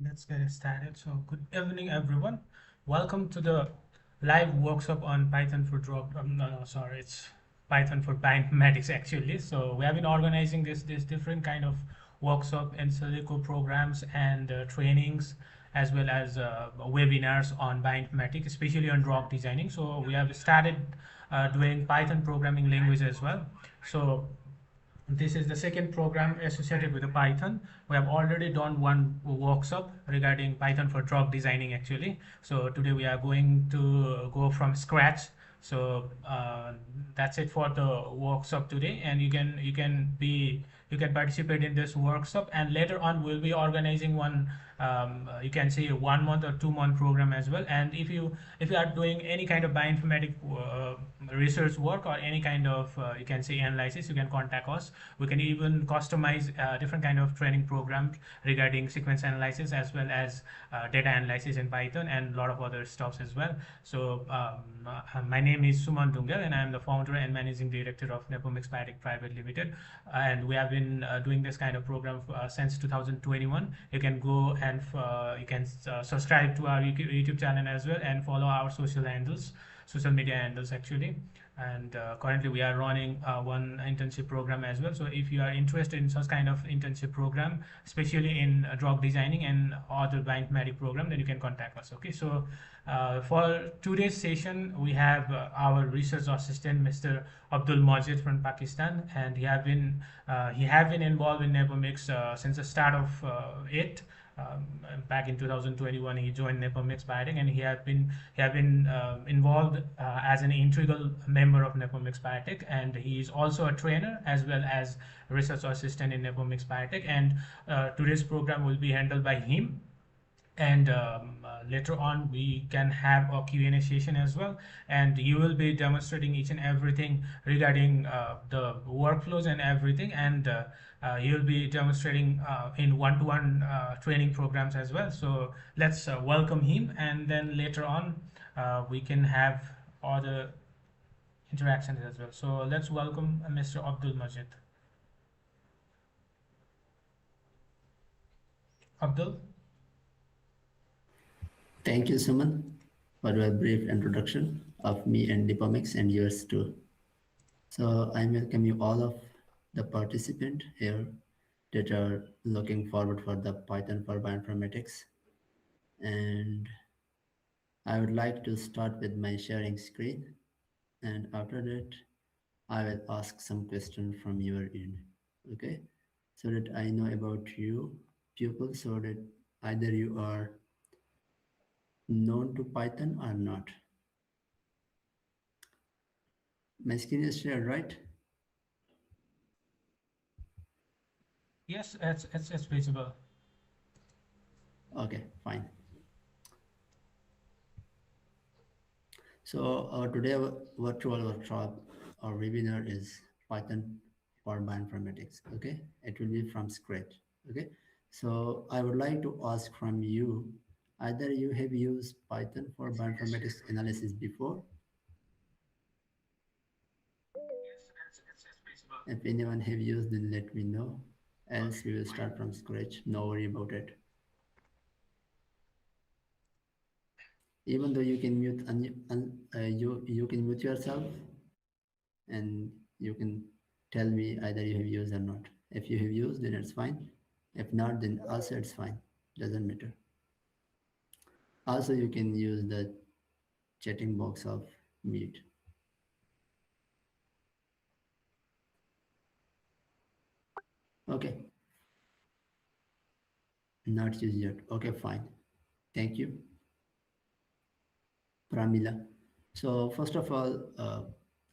Let's get started. So, good evening, everyone. Welcome to the live workshop on Python for drug. No, sorry, it's Python for bioinformatics actually. So, we have been organizing this different kind of workshop and silico programs and trainings, as well as webinars on bioinformatics, especially on drug designing. So, we have started doing Python programming language as well. So, this is the second program associated with the Python. We have already done one workshop regarding Python for drug designing actually. So today we are going to go from scratch. So that's it for the workshop today, and you can participate in this workshop, and later on we'll be organizing one you can say a 1 month or 2 month program as well. And if you are doing any kind of bioinformatic research work or any kind of you can say analysis, you can contact us. We can even customize different kind of training programs regarding sequence analysis as well as data analysis in Python and a lot of other stuffs as well. So my name is Suman Dungal, and I am the founder and managing director of Nepomics Biotech Private Limited. And we have been doing this kind of program since 2021. You can go and you can subscribe to our YouTube channel as well, and follow our social media handles actually. And currently we are running one internship program as well. So if you are interested in such kind of internship program, especially in drug designing and other bioinformatics program, then you can contact us. Okay, so for today's session we have our research assistant, Mr. Abdul Majeed from Pakistan, and he have been involved in Nepomics since the start of it. Back in 2021, he joined Nepomics Biotech, and he have been involved as an integral member of Nepomics Biotech, and he is also a trainer as well as research assistant in Nepomics Biotech. And today's program will be handled by him, and later on we can have a Q&A session as well, and you will be demonstrating each and everything regarding the workflows and everything. And you'll be demonstrating in one-to-one training programs as well. So let's welcome him, and then later on we can have other interactions as well. So let's welcome Mr. Abdul Majid. Abdul. Thank you, Suman, for your brief introduction of me and Nepomics and yours too. So I welcome you all of the participants here that are looking forward for the Python for Bioinformatics. And I would like to start with my sharing screen. And after that, I will ask some question from your end. Okay. So that I know about you people, so that either you are known to Python or not. My screen is shared, right? Yes, it's visible. Okay, fine. So today our virtual workshop or webinar is Python for bioinformatics. Okay, it will be from scratch. Okay, so I would like to ask from you, either you have used Python for bioinformatics analysis before. If anyone have used, then let me know. Else we will start from scratch. No worry about it. Even though you can mute you can mute yourself, and you can tell me either you have used or not. If you have used, then it's fine. If not, then also it's fine. Doesn't matter. Also, you can use the chatting box of Meet. Okay, not used yet. Okay, fine. Thank you, Pramila. So first of all,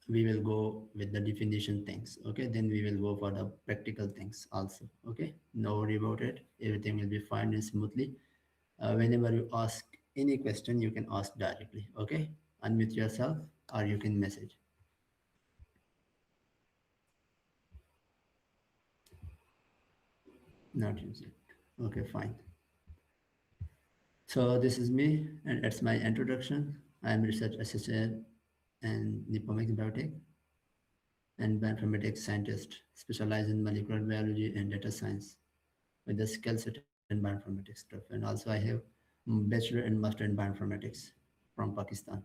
we will go with the definition things. Okay, then we will go for the practical things also. Okay, no worry about it. Everything will be fine and smoothly. Whenever you ask any question, you can ask directly. Okay, unmute yourself or you can message. Not use it. Okay, fine. So this is me, and it's my introduction. I am research assistant and Nepomics Biotech and bioinformatics scientist specialized in molecular biology and data science with the skill set and bioinformatics stuff, and also I have bachelor and master in bioinformatics from Pakistan.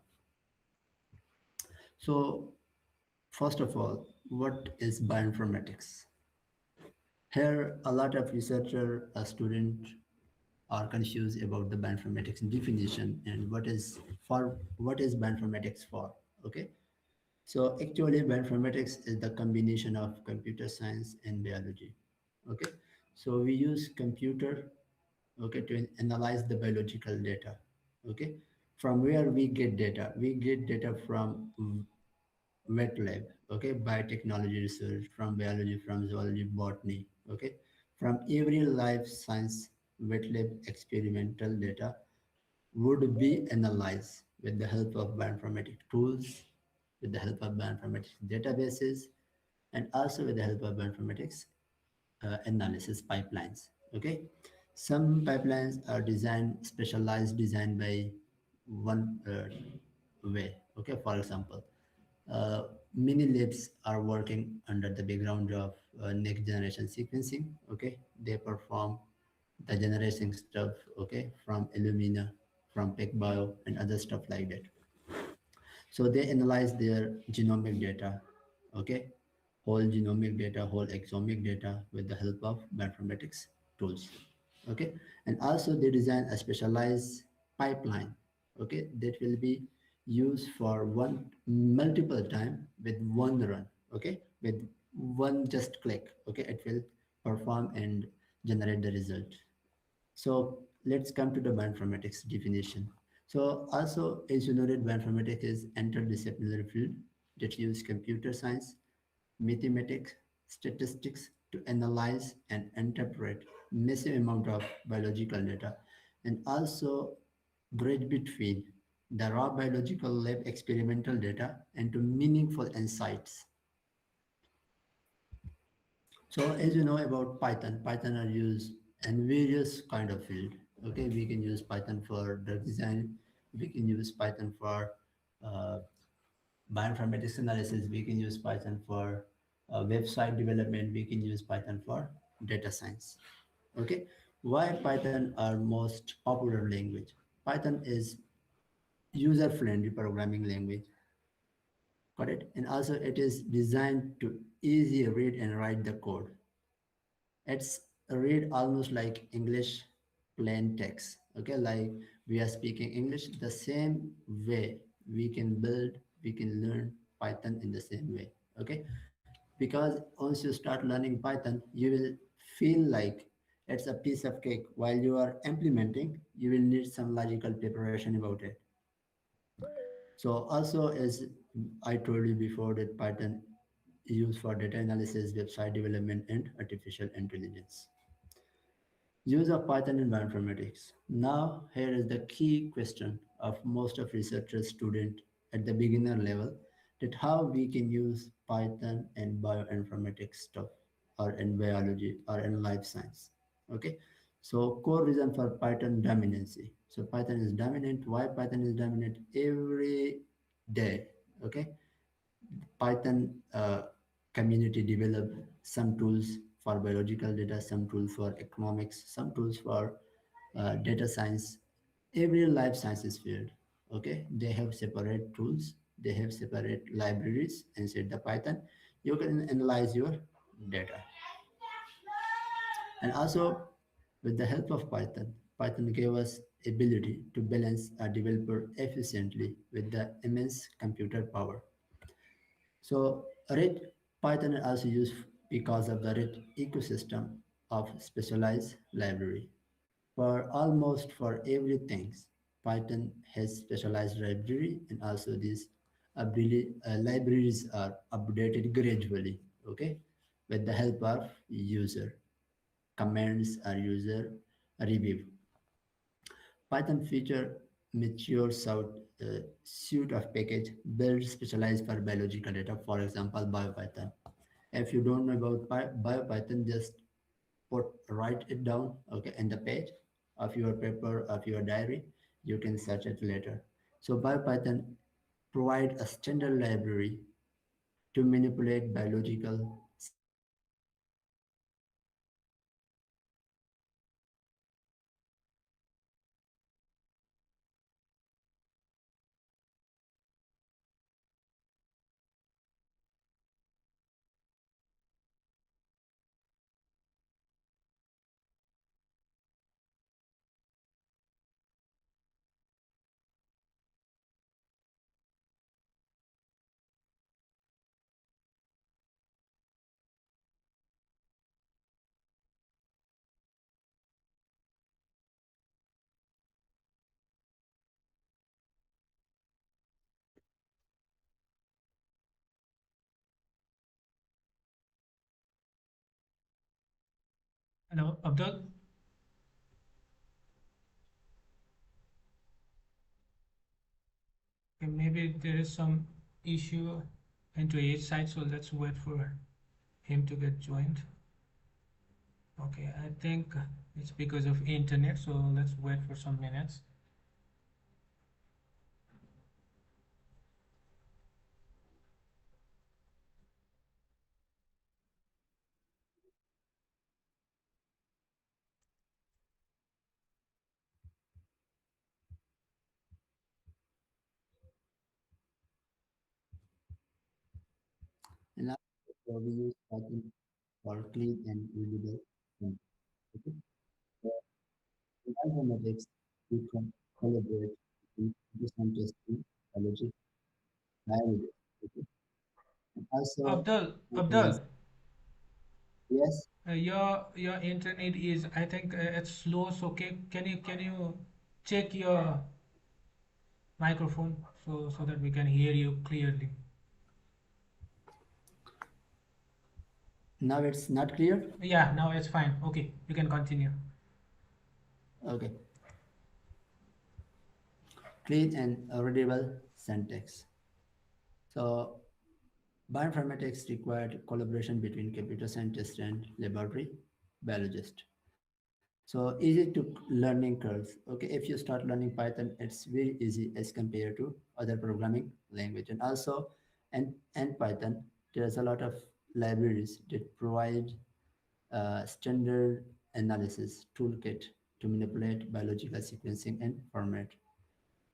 So first of all, what is bioinformatics? Here, a lot of researcher, student are confused about the bioinformatics definition and what is bioinformatics for. Okay, so actually, bioinformatics is the combination of computer science and biology. Okay, so we use computer, okay, to analyze the biological data. Okay, from where we get data? We get data from wet lab, okay, biotechnology research, from biology, from zoology, botany, okay, from every life science wet lab experimental data would be analyzed with the help of bioinformatics tools, with the help of bioinformatics databases, and also with the help of bioinformatics analysis pipelines. Okay, some pipelines are designed, specialized, designed by one way. Okay, for example, uh, many labs are working under the background of next generation sequencing. Okay, they perform the generation stuff. Okay, from Illumina, from PacBio, and other stuff like that. So they analyze their genomic data, okay, whole genomic data, whole exomic data with the help of bioinformatics tools, okay, and also they design a specialized pipeline, okay, that will be used for one multiple time with one run, okay, with one just click, okay, it will perform and generate the result. So let's come to the bioinformatics definition. So also, as you noted, bioinformatics is interdisciplinary field that use computer science, mathematics, statistics to analyze and interpret massive amount of biological data, and also bridge between the raw biological lab experimental data into meaningful insights. So as you know about Python, Python are used in various kind of field. Okay, we can use Python for drug design. We can use Python for uh, bioinformatics analysis. We can use Python for website development. We can use Python for data science. Okay, why Python are most popular language? Python is user-friendly programming language. Got it? And also it is designed to easy read and write the code. It's read almost like English plain text. Okay, like we are speaking English the same way we can build, we can learn Python in the same way. Okay, because once you start learning Python, you will feel like it's a piece of cake. While you are implementing, you will need some logical preparation about it. So also, as I told you before, that Python is used for data analysis, website development, and artificial intelligence. Use of Python in bioinformatics. Now, here is the key question of most of researchers, student at the beginner level, that how we can use Python in bioinformatics stuff, or in biology, or in life science. Okay, so core reason for Python dominancy. So Python is dominant. Why Python is dominant? Every day, okay, Python community develop some tools for biological data, some tools for economics, some tools for data science, every life sciences field. Okay, they have separate tools, they have separate libraries inside the Python. You can analyze your data. And also, with the help of Python, Python gave us ability to balance a developer efficiently with the immense computer power. So rich Python is also used because of the rich ecosystem of specialized library. For almost for everything, Python has specialized library, and also these libraries are updated gradually, okay, with the help of user. Commands are user review. Python feature mature suite of package built specialized for biological data, for example, Biopython. If you don't know about Biopython, just write it down, okay, in the page of your paper, of your diary. You can search it later. So Biopython provide a standard library to manipulate biological signals, okay, Hello, Abdul. Okay, maybe there is some issue into his side, so let's wait for him to get joined. Okay, I think it's because of internet, so let's wait for some minutes. And now we use Python for clean and readable content. Okay? So in bioinformatics, we collaborate between different testing, biology, biology. Okay? And also, we use, Abdul, yes, your internet is, I think it's slow. So can you check your microphone so that we can hear you clearly? now it's not clear. Yeah, now it's fine. Okay, you can continue. Okay, clean and readable syntax. So bioinformatics required collaboration between computer scientists and laboratory biologists. So easy to learning curves. Okay, if you start learning Python, it's very easy as compared to other programming language. And also, and Python, there's a lot of libraries that provide standard analysis toolkit to manipulate biological sequencing and format.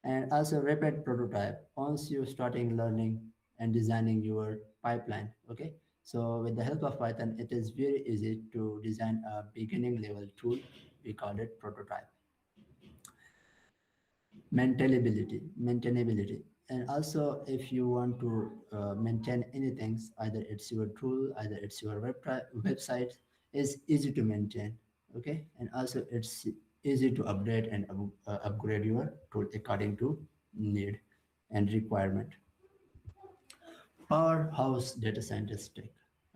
And also rapid prototype once you starting learning and designing your pipeline. Okay, so with the help of Python, it is very easy to design a beginning level tool. We call it prototype. Maintainability, and also if you want to maintain anything, either it's your tool, either it's your website, is easy to maintain. Okay, and also it's easy to update and upgrade your tool according to need and requirement. Powerhouse data scientist tech.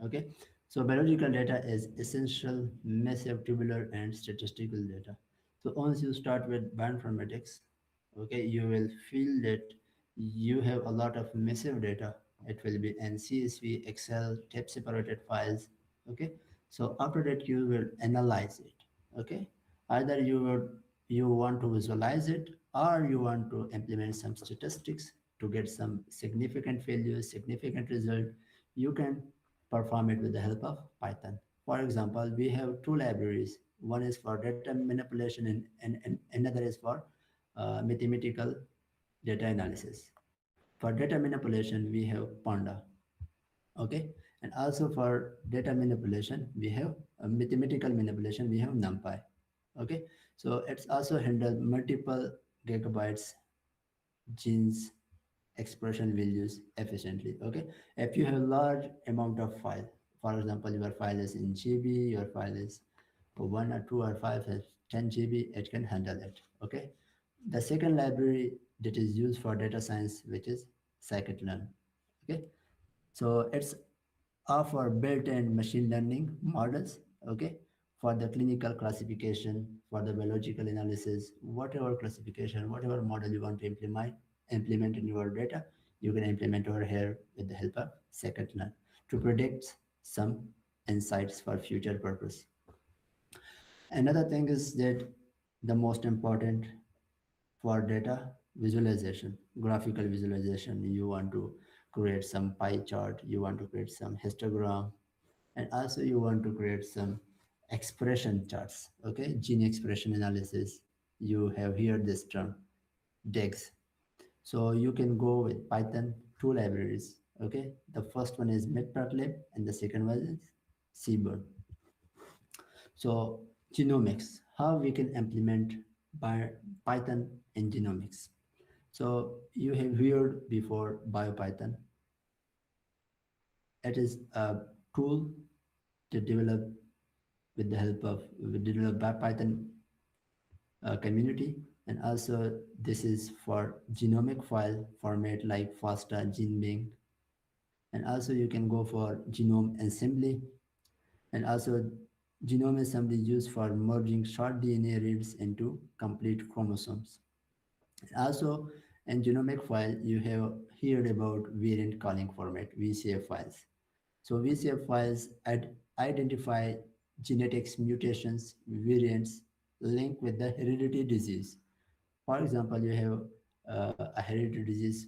Okay, so biological data is essential, massive tabular and statistical data. So once you start with bioinformatics, okay, you will feel that you have a lot of massive data. It will be in CSV, Excel, tape separated files. Okay, so after that you will analyze it. Okay, either you want to visualize it, or you want to implement some statistics to get some significant values, significant result. You can perform it with the help of Python. For example, we have two libraries. One is for data manipulation, and another is for mathematical data analysis. For data manipulation, we have Panda. Okay, and also for data manipulation, we have mathematical manipulation, we have NumPy. Okay, so it's also handled multiple gigabytes genes expression values efficiently. Okay, if you have large amount of file, for example, your file is in GB, your file is 1 or 2 or 5 is 10 GB, it can handle it. Okay, the second library that is used for data science, which is scikit-learn. Okay, so it's offer built-in machine learning models. Okay, for the clinical classification, for the biological analysis, whatever classification, whatever model you want to implement in your data, you can implement over here with the help of scikit-learn to predict some insights for future purpose. Another thing is that the most important for data visualization, graphical visualization, you want to create some pie chart, you want to create some histogram, and also you want to create some expression charts. Okay, gene expression analysis, you have here this term dex. So you can go with Python two libraries. Okay, the first one is matplotlib and the second one is seaborn. So genomics, how we can implement by Python in genomics. So you have heard before Biopython. It is a tool to develop with the help of developed by Python community. And also this is for genomic file format like FASTA, GeneBank. And also you can go for genome assembly. And also Genome assembly used for merging short DNA reads into complete chromosomes. Also, in genomic file, you have heard about variant calling format, VCF files. So VCF files identify genetics mutations, variants linked with the hereditary disease. For example, you have a hereditary disease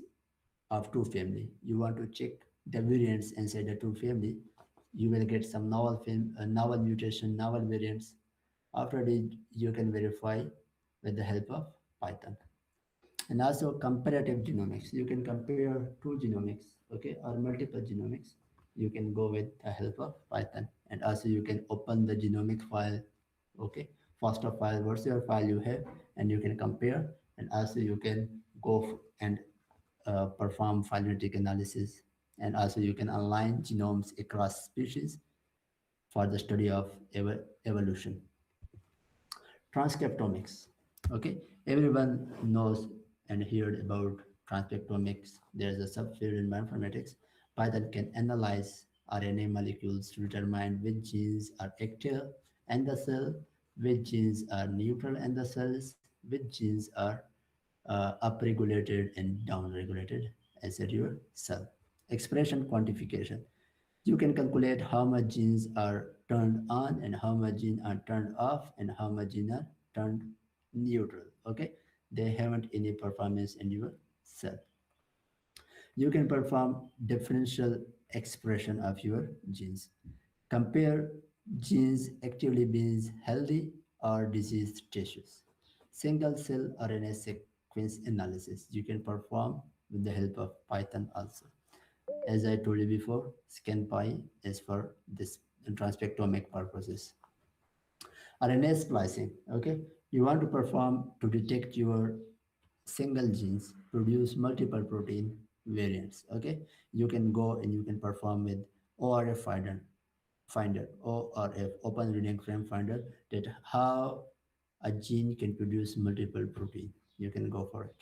of two family. You want to check the variants inside the two family. You will get some novel mutation, novel variants. After that, you can verify with the help of Python. And also comparative genomics. You can compare two genomics, okay, or multiple genomics. You can go with the help of Python. And also you can open the genomic file, okay, foster file, whatever file you have, and you can compare. And also you can and perform phylogenetic analysis. And also you can align genomes across species for the study of evolution. Transcriptomics. Okay, everyone knows and heard about transcriptomics. There's a subfield in bioinformatics. Python can analyze RNA molecules to determine which genes are active in the cell, which genes are neutral in the cells, which genes are upregulated and downregulated inside your cell. Expression quantification. You can calculate how much genes are turned on and how much genes are turned off and how much genes are turned neutral. Okay, they haven't any performance in your cell. You can perform differential expression of your genes. Compare genes actively being healthy or diseased tissues. Single cell RNA sequence analysis you can perform with the help of Python also. As I told you before, ScanPy is for this transcriptomic purposes. RNA splicing, okay? You want to perform to detect your single genes, produce multiple protein variants, okay? You can go and you can perform with ORF finder, ORF, Open Reading Frame Finder, that how a gene can produce multiple protein. You can go for it.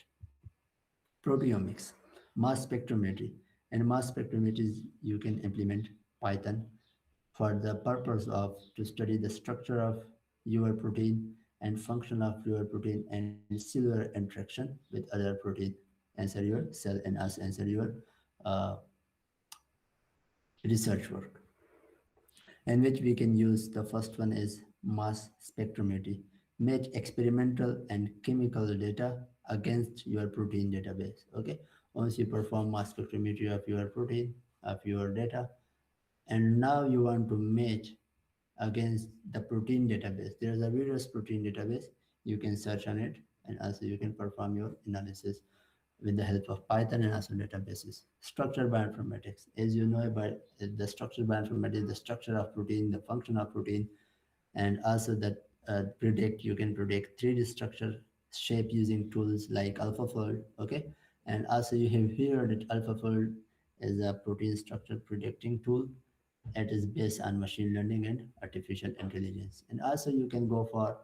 Proteomics, mass spectrometry. And mass spectrometry you can implement Python for the purpose of to study the structure of your protein and function of your protein and cellular interaction with other protein inside your cell and also inside your uh, research work, in which we can use the first one is mass spectrometry. Match experimental and chemical data against your protein database. Okay, once you perform mass spectrometry of your protein, of your data, and now you want to match against the protein database. There is a various protein database. You can search on it and also you can perform your analysis with the help of Python and also databases. Structured bioinformatics. As you know about the structured bioinformatics, the structure of protein, the function of protein, and also that you can predict 3D structure shape using tools like AlphaFold, okay? And also you have here that AlphaFold is a protein structure predicting tool. It is based on machine learning and artificial intelligence. And also you can go for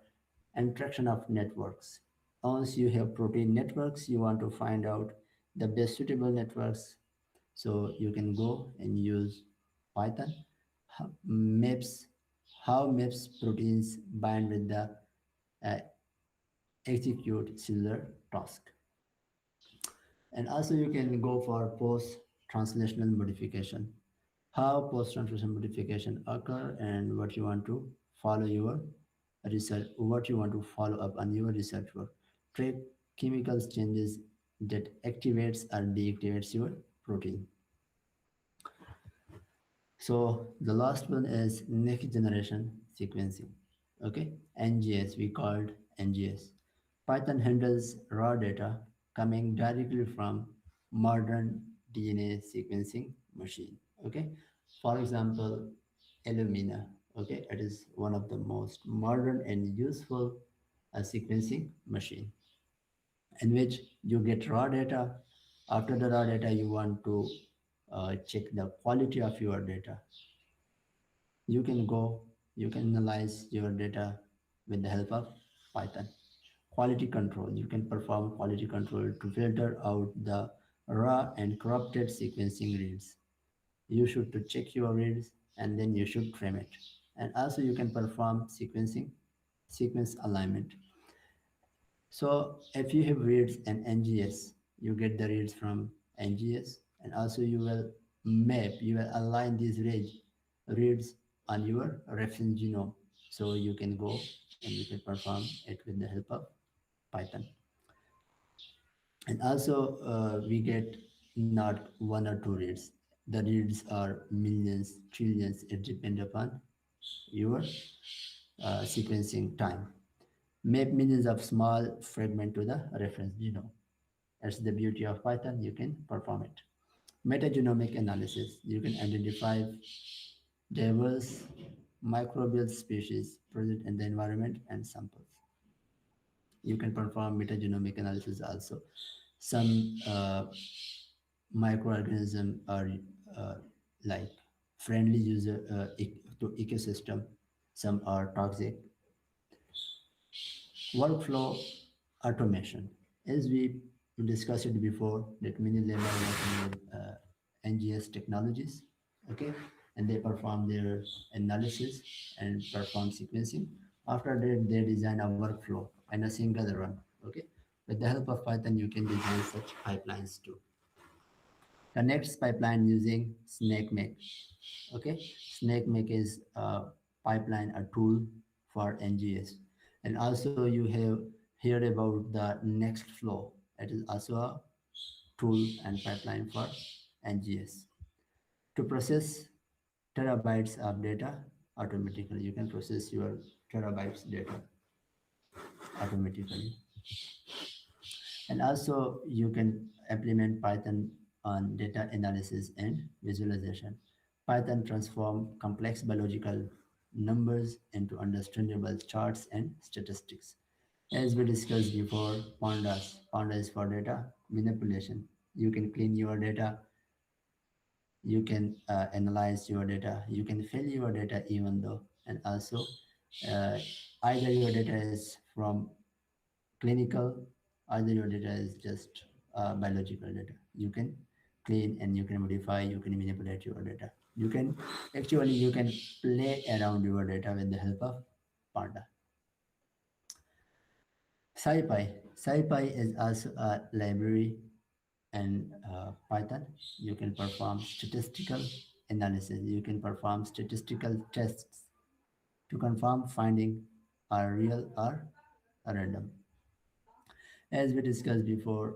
interaction of networks. Once you have protein networks, you want to find out the best suitable networks. So you can go and use Python. Maps, how maps proteins bind with the uh, execute cellular task. And also you can go for post-translational modification. How post-translational modification occur and what you want to follow your research, what you want to follow up on your research work. Track chemicals changes that activates or deactivates your protein. So the last one is next generation sequencing. Okay, NGS, we called NGS. Python handles raw data coming directly from modern DNA sequencing machine. Okay, for example, Illumina. Okay, it is one of the most modern and useful sequencing machine in which you get raw data. After the raw data, you want to check the quality of your data. You can go, you can analyze your data with the help of Python. Quality control, you can perform quality control to filter out the raw and corrupted sequencing reads. You should to check your reads and then you should trim it. And also you can perform sequencing, sequence alignment. So if you have reads and NGS, you get the reads from NGS, and also you will map, you will align these reads on your reference genome. So you can go and you can perform it with the help of Python. And also we get not one or two reads. The reads are millions, trillions. It depends upon your sequencing time. Map millions of small fragments to the reference genome. That's the beauty of Python. You can perform it. Metagenomic analysis. You can identify diverse microbial species present in the environment and samples. You can perform metagenomic analysis also. Some microorganisms are uh, like friendly user to ecosystem. Some are toxic. Workflow automation. As we discussed it before, that many labs are working with NGS technologies, okay, and they perform their analysis and perform sequencing. After that, they design a workflow and a single run, okay. With the help of Python, you can design such pipelines too. Connects pipeline using SnakeMake. Okay, SnakeMake is a pipeline, a tool for NGS, and also you have heard about the Nextflow. It is also a tool and pipeline for NGS to process terabytes of data automatically. You can process your terabytes data automatically. And also you can implement Python on data analysis and visualization. Python transform complex biological numbers into understandable charts and statistics. As we discussed before, Pandas for data manipulation. You can clean your data, you can analyze your data, you can fill your data even though, and also uh, either your data is from clinical, either your data is just biological data. You can clean and you can modify, you can manipulate your data. You can actually you can play around your data with the help of Panda. SciPy. SciPy is also a library and Python. You can perform statistical analysis. You can perform statistical tests to confirm finding are real or random. As we discussed before,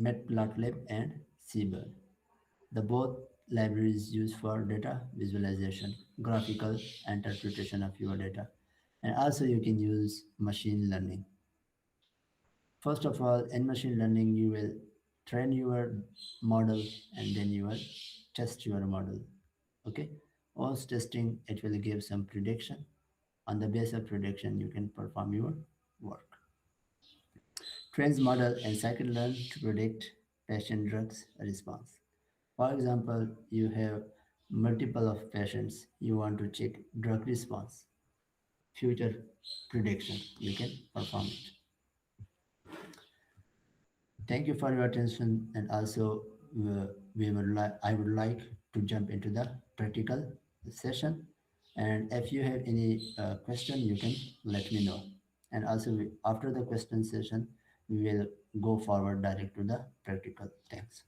Matplotlib and Seabird. The both libraries used for data visualization, graphical interpretation of your data. And also you can use machine learning. First of all, in machine learning, you will train your model and then you will test your model. Okay. Post testing, it will give some prediction. On the basis of prediction, you can perform your work. Trains model and scikit-learn to predict patient drugs response. For example, you have multiple of patients, you want to check drug response, future prediction, you can perform it. Thank you for your attention, and also I would like to jump into the practical session. And if you have any question, you can let me know. And also after the question session, we will go forward direct to the practical things.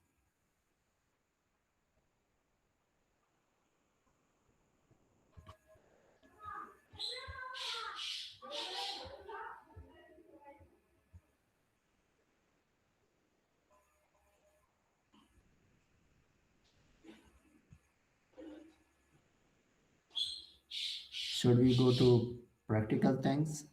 Should we go to practical things?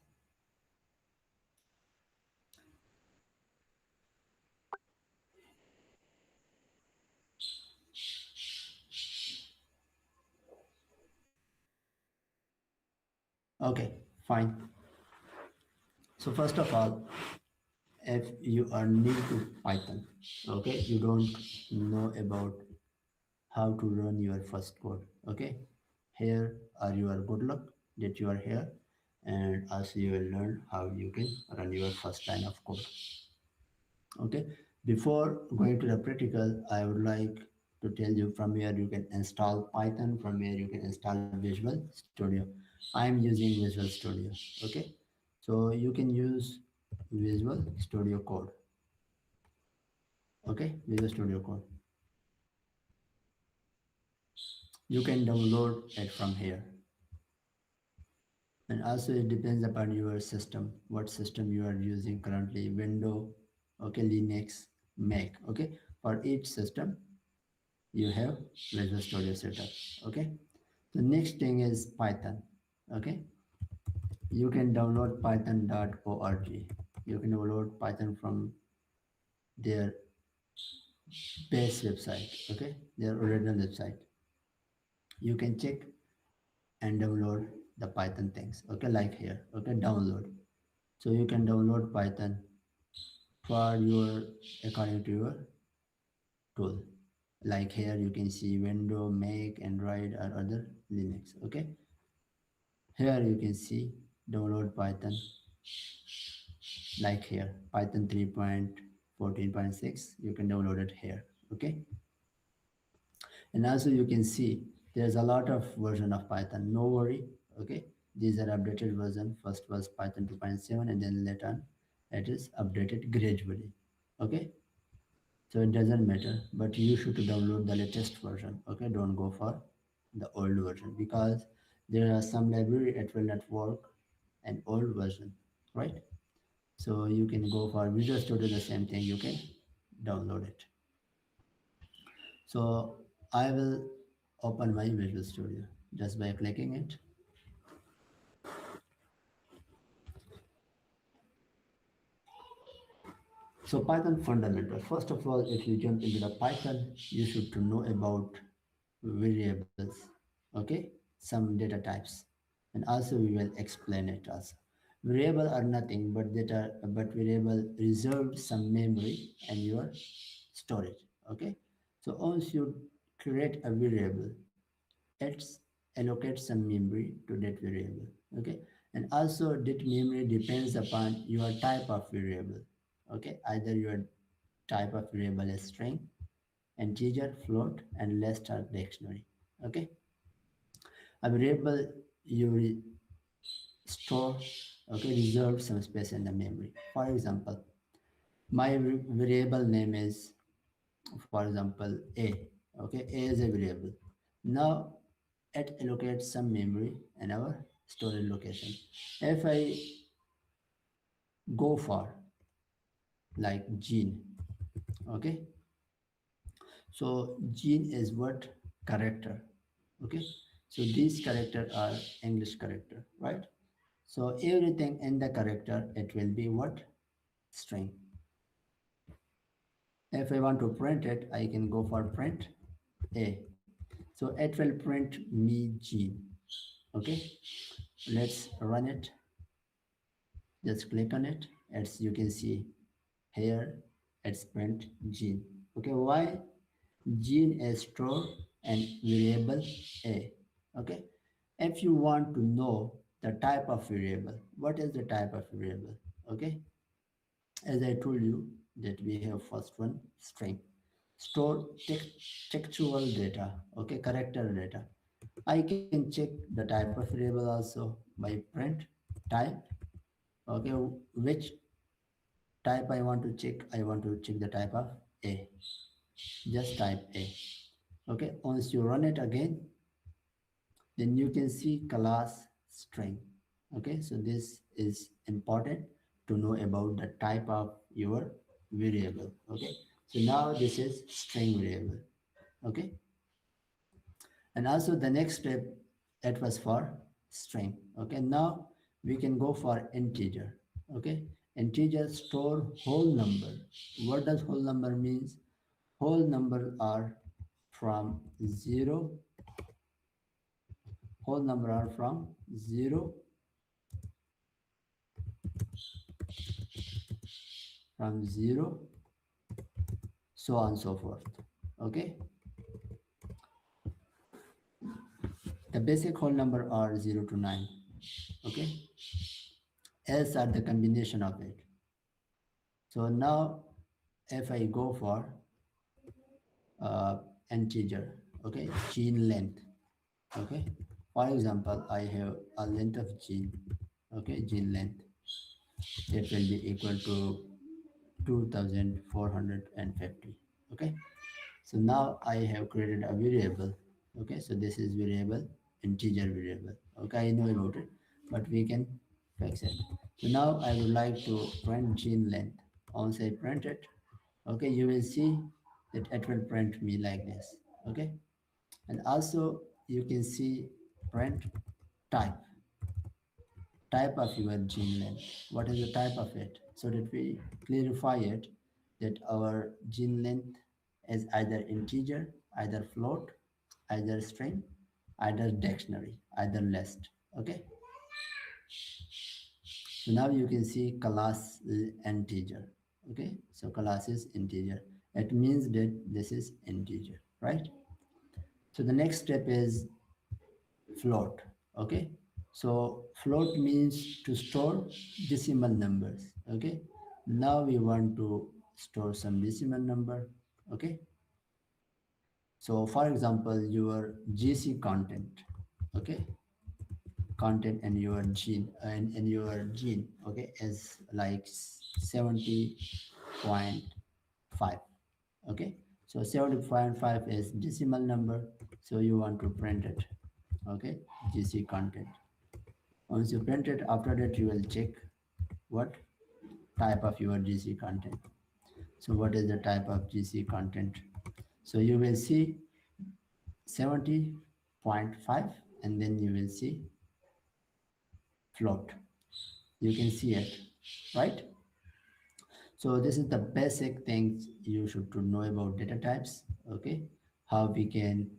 Okay, fine. So first of all, if you are new to Python, okay, you don't know about how to run your first code, okay, here are your good luck that you are here, and also you will learn how you can run your first line of code. Okay, before going to the practical, I would like to tell you from where you can install Python, from where you can install Visual Studio. I'm using Visual Studio. Okay, so you can use Visual Studio Code. Okay, Visual Studio Code. You can download it from here. And also it depends upon your system, what system you are using currently, Windows, okay, Linux, Mac. Okay, for each system you have Visual Studio setup. Okay, the next thing is Python. Okay, you can download python.org. You can download Python from their base website. Okay, their original website. You can check and download the Python things. Okay, like here. Okay, download. So you can download Python for your according to your tool. Like here you can see Windows, Mac, Android, or other Linux. Okay, here you can see download Python. Like here Python 3.14.6, you can download it here. Okay, and also you can see there's a lot of version of Python, no worry. Okay, these are updated version. First was Python 2.7, and then later on it is updated gradually. Okay, so it doesn't matter, but you should download the latest version. Okay, don't go for the old version, because there are some library it will not work an old version, right? So you can go for Visual Studio, the same thing, you can download it. So I will open my Visual Studio just by clicking it. So Python fundamental. First of all, if you jump into the Python, you should to know about variables, okay, some data types, and also we will explain it also. Variable are nothing but data, but variable reserved some memory and your storage. Okay, so once you create a variable, it's allocate some memory to that variable. Okay, and also that memory depends upon your type of variable. Okay, either your type of variable is string, integer, float, and list or dictionary. Okay, a variable you store, okay, reserve some space in the memory. For example, my variable name is, for example, a. Okay, a is a variable. Now it allocates some memory in our storage location. If I go for like gene, okay, so gene is what? Character. Okay, so these character are English character, right? So everything in the character, it will be what? String. If I want to print it, I can go for print a. So it will print me gene. Okay, let's run it. Just click on it. As you can see here, it's print gene. Okay, why? Gene is stored and variable a. Okay, if you want to know the type of variable, what is the type of variable? Okay, as I told you that we have first one, string, store textual data, okay, character data. I can check the type of variable also by print type. Okay, which type I want to check? I want to check the type of a. Just type a. Okay, once you run it again, then you can see class string. Okay, so this is important to know about the type of your variable. Okay, so now this is string variable. Okay, and also the next step, that was for string. Okay, now we can go for integer. Okay, integer store whole number. What does whole number means? Whole number are from 0, whole number are from 0, from 0, so on and so forth. Okay, the basic whole number are 0 to 9. Okay, else are the combination of it. So now if I go for integer, okay, gene length, okay. For example, I have a length of gene, okay, gene length, that will be equal to 2450, okay. So now I have created a variable, okay. So this is variable, integer variable, okay. I know about it, but we can fix it. So now I would like to print gene length. Once I print it, okay, you will see that it will print me like this, okay. And also you can see print type, type of your gene length. What is the type of it? So that we clarify it, that our gene length is either integer, either float, either string, either dictionary, either list. Okay. So now you can see class integer. Okay. So class is integer. It means that this is integer, right? So the next step is float. Okay, so float means to store decimal numbers. Okay, now we want to store some decimal number. Okay, so for example, your gc content, okay, content and your gene and your gene, okay, is like 70.5. Okay, so 70.5 is decimal number, so you want to print it. Okay, gc content. Once you print it, after that you will check what type of your GC content. So what is the type of GC content? So you will see 70.5 and then you will see float. You can see it, right? So this is the basic things you should to know about data types, okay? How we can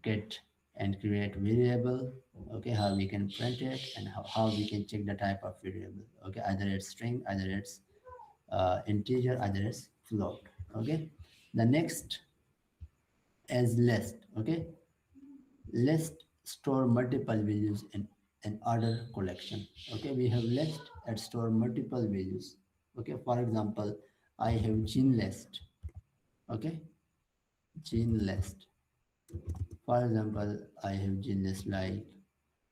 get and create variable, okay? How we can print it and how we can check the type of variable, okay? Either it's string, either it's integer, either it's float, okay? The next is list, okay? List store multiple values in an order collection, okay? We have list that store multiple values, okay? For example, I have gene list, okay, gene list. For example, I have gene list like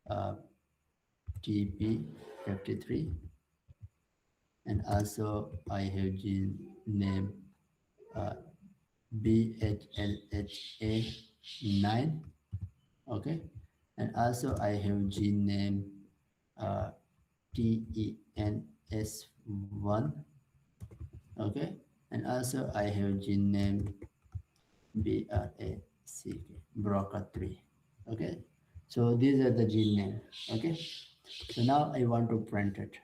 uh, TP53, and also I have gene name uh, BHLHA9, okay, and also I have gene name uh, TENS1, okay, and also I have gene name BRACK, BRCA3, okay. So these are the gene name, okay. So now I want to print it.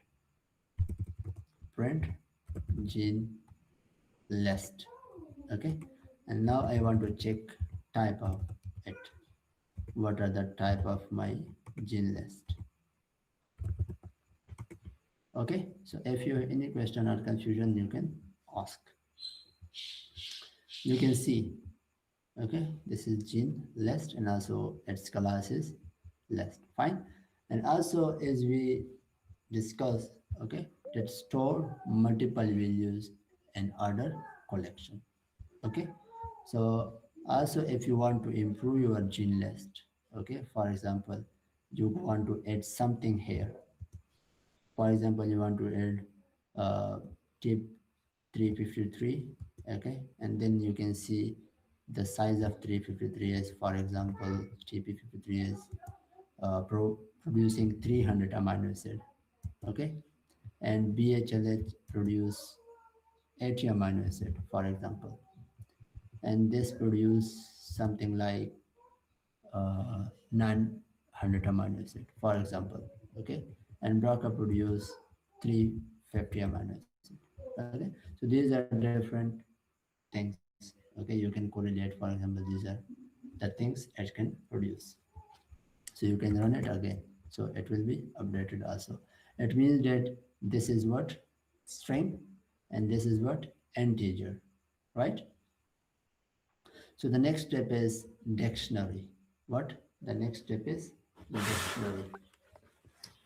Print gene list, okay. And now I want to check type of it. What are the type of my gene list? Okay. So if you have any question or confusion, you can ask. You can see, okay, this is gene list and also its class is list. Fine. And also as we discussed, okay, that store multiple values and order collection, okay. So also if you want to improve your gene list, okay, for example, you want to add something here. For example, you want to add tip 353, okay, and then you can see the size of 353 is, for example, TP53 is producing 300 amino acid, okay, and BHLH produce 80 amino acid, for example, and this produce something like 900 amino acid, for example, okay, and BRCA produce 350 amino acid, okay. So these are different things, okay. You can correlate, for example, these are the things it can produce. So you can run it again, so it will be updated also. It means that this is what string and this is what integer, right? So the next step is dictionary. What? The next step is dictionary.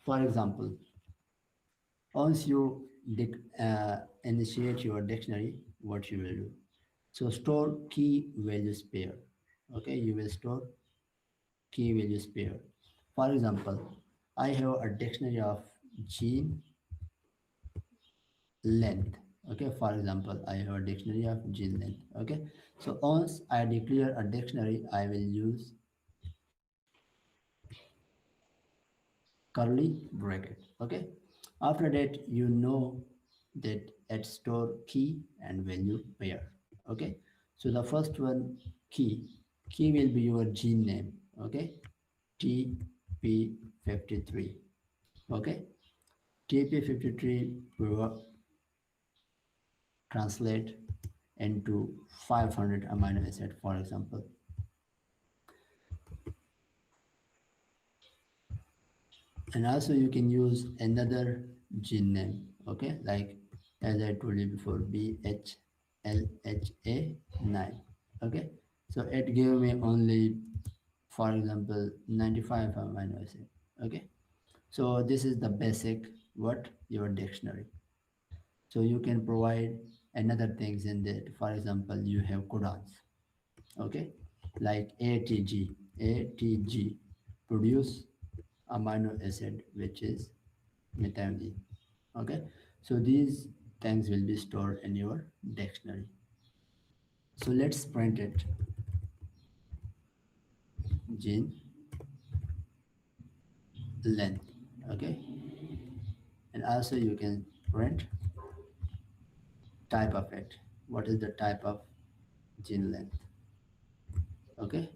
For example, once you initiate your dictionary, what you will do? So store key values pair. Okay, you will store key values pair. For example, I have a dictionary of gene length. Okay, for example, I have a dictionary of gene length. Okay, so once I declare a dictionary, I will use curly bracket. Okay, after that, you know that at store key and value pair. Okay, so the first one, key will be your gene name. Okay, TP53. Okay, TP53 will translate into 500 amino acid, for example. And also you can use another gene name. Okay, like as I told you before, BHLHA9. Okay, so it gave me only, for example, 95 amino acid. Okay, so this is the basic what your dictionary. So you can provide another things in that. For example, you have codons. Okay, like ATG produce amino acid which is methionine. Okay, so these things will be stored in your dictionary. So let's print it. Gene length. Okay, and also you can print type of it. What is the type of gene length? Okay,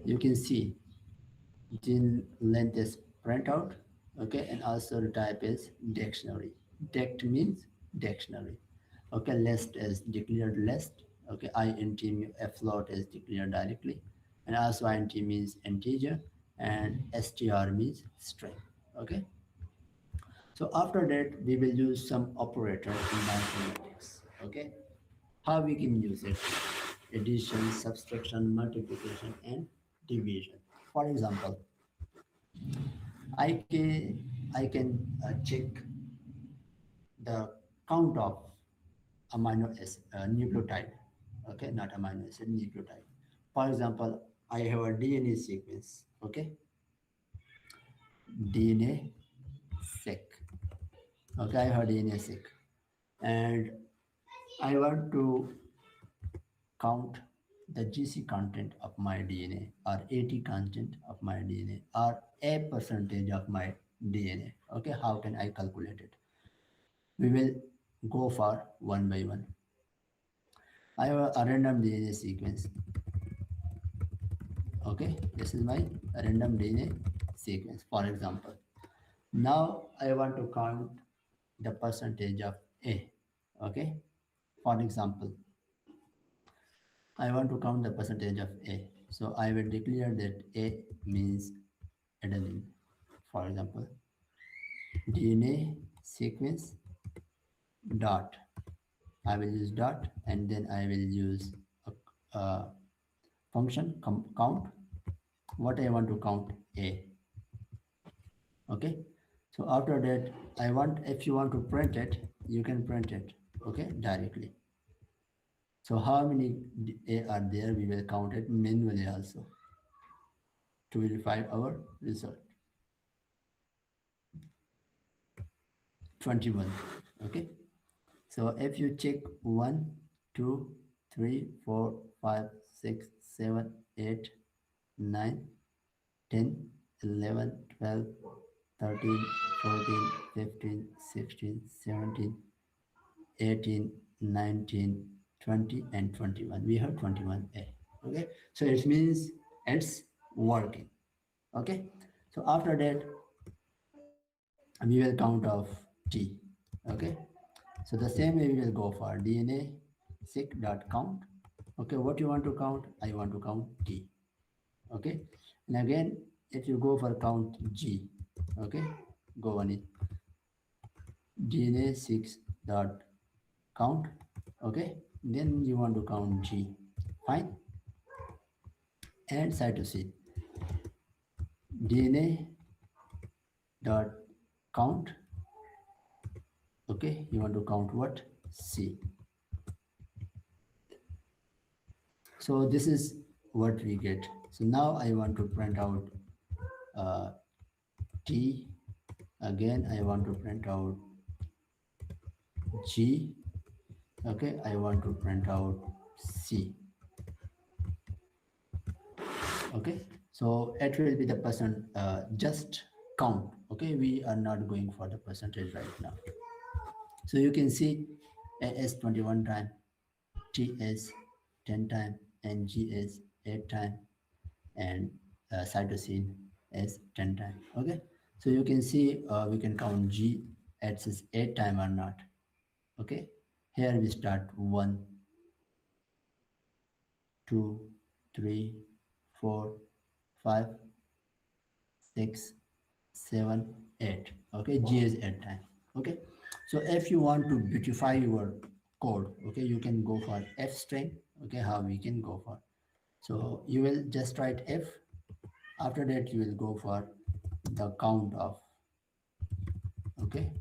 you can see gene length is print out. Okay, and also the type is dictionary. Dict means dictionary. Okay, list is declared list. Okay, int a float is declared directly, and also int means integer, and str means string. Okay, so after that we will use some operator in mathematics. Okay, how we can use it? Addition, subtraction, multiplication, and division. For example, I can check the count of amino acid nucleotide. Okay, not amino acid, nucleotide. For example, I have a DNA sequence. Okay, DNA seq. Okay, I have DNA seq, and I want to count the GC content of my DNA or AT content of my DNA or a percentage of my DNA. Okay, how can I calculate it? We will go for one by one. I have a random DNA sequence. Okay, this is my random DNA sequence, for example. Now I want to count the percentage of A. Okay, for example, I want to count the percentage of A. So I will declare that A means adenine. For example, DNA sequence dot. I will use dot, and then I will use a function count. What I want to count? A. Okay, so after that, I want, if you want to print it, you can print it. Okay, directly. So how many A are there? We will count it manually also to verify our result. 21. Okay, so if you check 1, 2, 3, 4, 5, 6, 7, 8, 9, 10, 11, 12, 13, 14, 15, 16, 17, 18, 19, 20, and 21. We have 21A. Okay, so it means it's working. Okay, so after that, we will count of T. Okay, so the same way we will go for DNA seq.count. Okay, what you want to count? I want to count T. Okay, and again, if you go for count G, okay, go on it. DNA 6 dot count. Okay, then you want to count G. Fine, and cytosine. DNA dot count. Okay, you want to count what? C. So this is what we get. So now I want to print out uh, T. Again, I want to print out G. Okay, I want to print out C. Okay, so it will be the percent, just count. Okay, we are not going for the percentage right now. So you can see A is 21 time, T is 10 time, and G is 8 time, and cytosine is 10 time. Okay, so you can see we can count G at its 8 time or not. Okay, here we start 1, 2, 3, 4, 5, 6, 7, 8. Okay, G is 8 time. Okay, so if you want to beautify your code, okay, you can go for F string. Okay, how we can go for, so you will just write F. After that you will go for the count of, okay,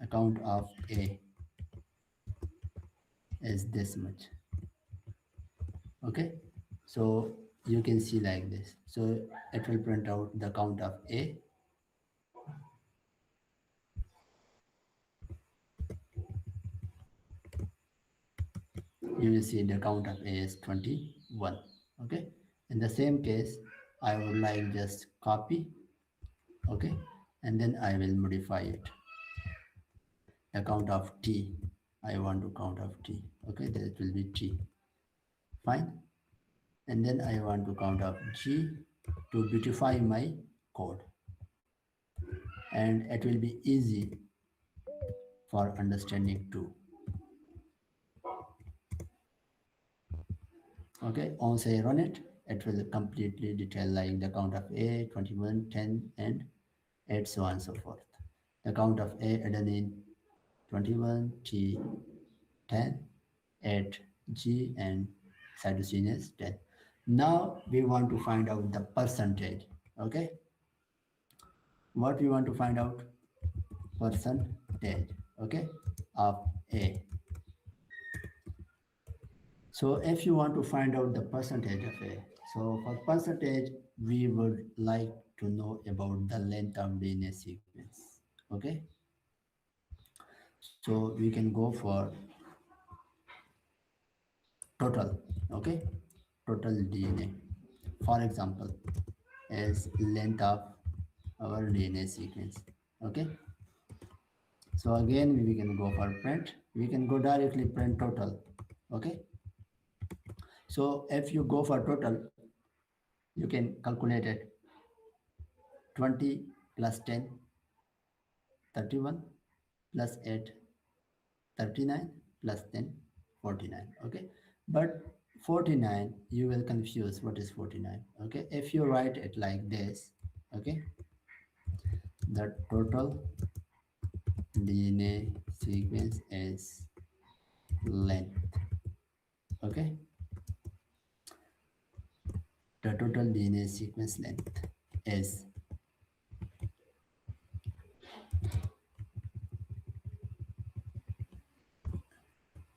the count of A is this much. Okay, so you can see like this. So it will print out the count of A. You will see the count of A is 21. Okay, in the same case I would like just copy. Okay, and then I will modify it. The count of T, I want to count of T. Okay, that will be T. Fine, and then I want to count of G to beautify my code, and it will be easy for understanding too. Okay, once I run it, it will completely detail like the count of A, 21, 10, and 8, so on and so forth. The count of A adenine 21, T 10, 8, G, and cytosine is 10. Now we want to find out the percentage. Okay, what we want to find out? Percentage, okay, of A. So if you want to find out the percentage of A, so for percentage, we would like to know about the length of DNA sequence. Okay, so we can go for total. Okay, total DNA. For example, is length of our DNA sequence. Okay, so again we can go for print. We can go directly print total. Okay, so if you go for total, you can calculate it. 20 plus 10, 31, plus 8, 39, plus 10, 49. Okay, but 49 you will confuse what is 49. Okay, if you write it like this, okay, the total DNA sequence is length. Okay, the total DNA sequence length is,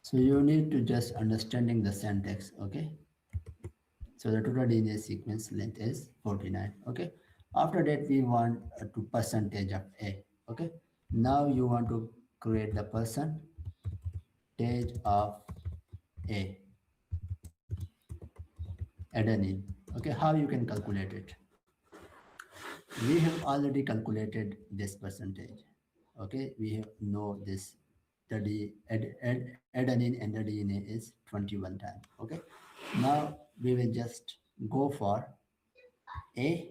so you need to just understanding the syntax. Okay, so the total DNA sequence length is 49. Okay, after that we want to percentage of A. Okay, now you want to create the percentage of A adenine. Okay, how you can calculate it? We have already calculated this percentage. Okay, we have know this, the adenine and the DNA is 21 times. Okay, now we will just go for A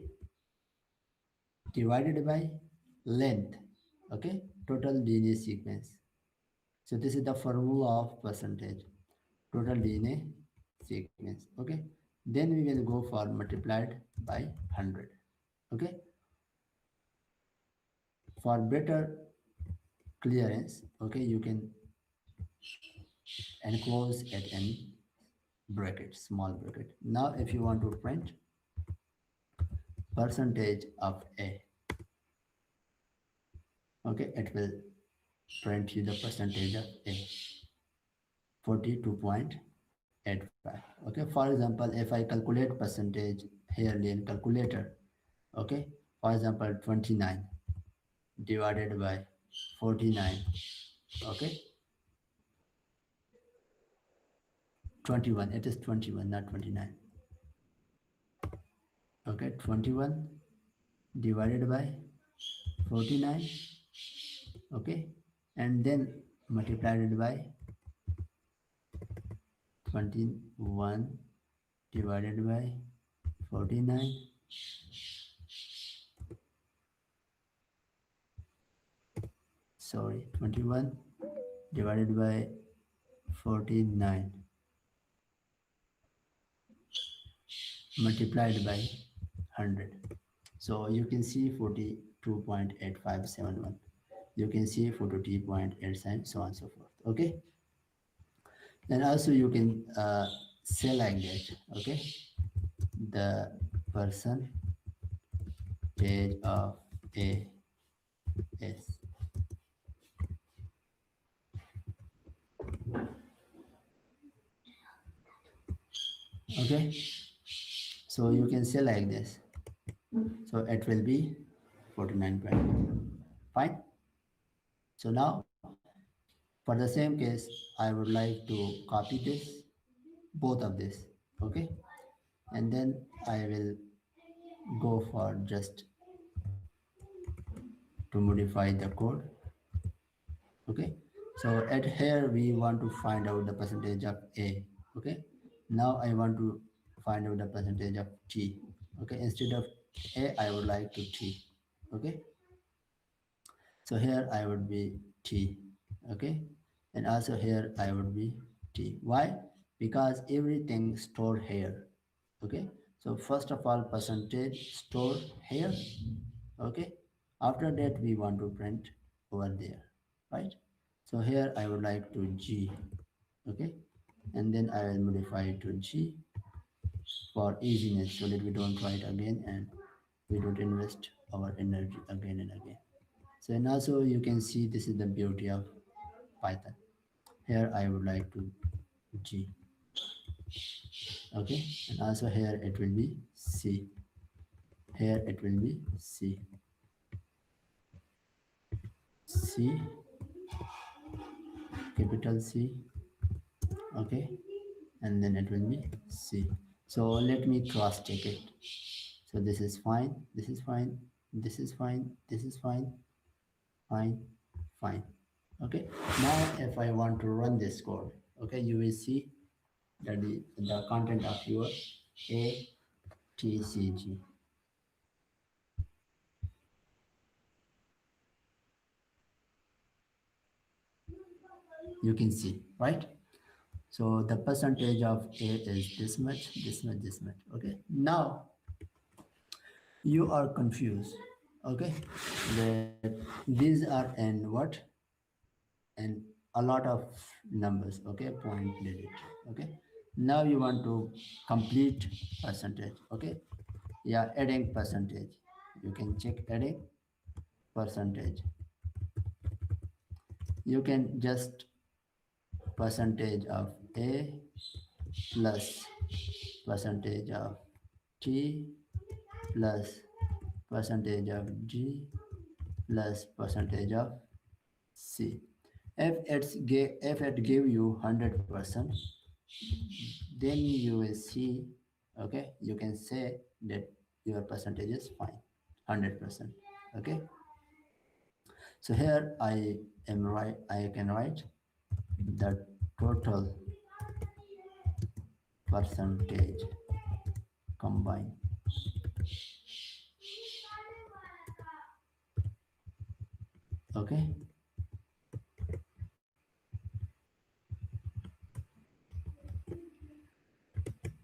divided by length. Okay, total DNA sequence. So this is the formula of percentage, total DNA sequence. Okay, then we will go for multiplied by 100. Okay, for better clearance, okay, you can enclose it in bracket, small bracket. Now if you want to print percentage of A, okay, it will print you the percentage of A, 42.5. Okay, for example, if I calculate percentage here in calculator, okay, for example, 29 divided by 49, okay, 21, it is 21, not 29, okay, 21 divided by 49, okay, and then multiplied it by 21 divided by 49, sorry, 21 divided by 49 multiplied by 100. So you can see 42.8571. You can see 42.87, so on and so forth. Okay. Then also you can say like that. Okay. The percentage of A is. Okay. So you can say like this. So it will be 49.2. Fine. So now for the same case, I would like to copy this, both of this. Okay. And then I will go for just to modify the code. Okay, so at here we want to find out the percentage of A. Okay, now I want to find out the percentage of T. Okay, instead of A I would like to T. Okay, so here I would be T. Okay, and also here I would be T. Why? Because everything stored here. Okay, so first of all percentage stored here. Okay, after that we want to print over there, right? So here I would like to G. Okay, and then I will modify it to G for easiness so that we don't write again and we don't invest our energy again and again. So and also you can see this is the beauty of Python. Here I would like to G. Okay, and also here it will be C. Here it will be C. C, capital C. Okay, and then it will be C. So let me cross check it. So this is fine, this is fine, this is fine, this is fine, fine, fine. Okay, now if I want to run this code, okay, you will see that the content of your ATCG. You can see, right? So the percentage of A is this much, this much, this much. Okay, now you are confused. Okay, that these are in what, and a lot of numbers. Okay, point digit. Okay, now you want to complete percentage. Okay, yeah, adding percentage, you can check adding percentage. You can just percentage of A plus percentage of T plus percentage of G plus percentage of C. If it give you 100%, then you will see, okay, you can say that your percentage is fine, 100%. Okay, so here I can write the total percentage combined. Okay,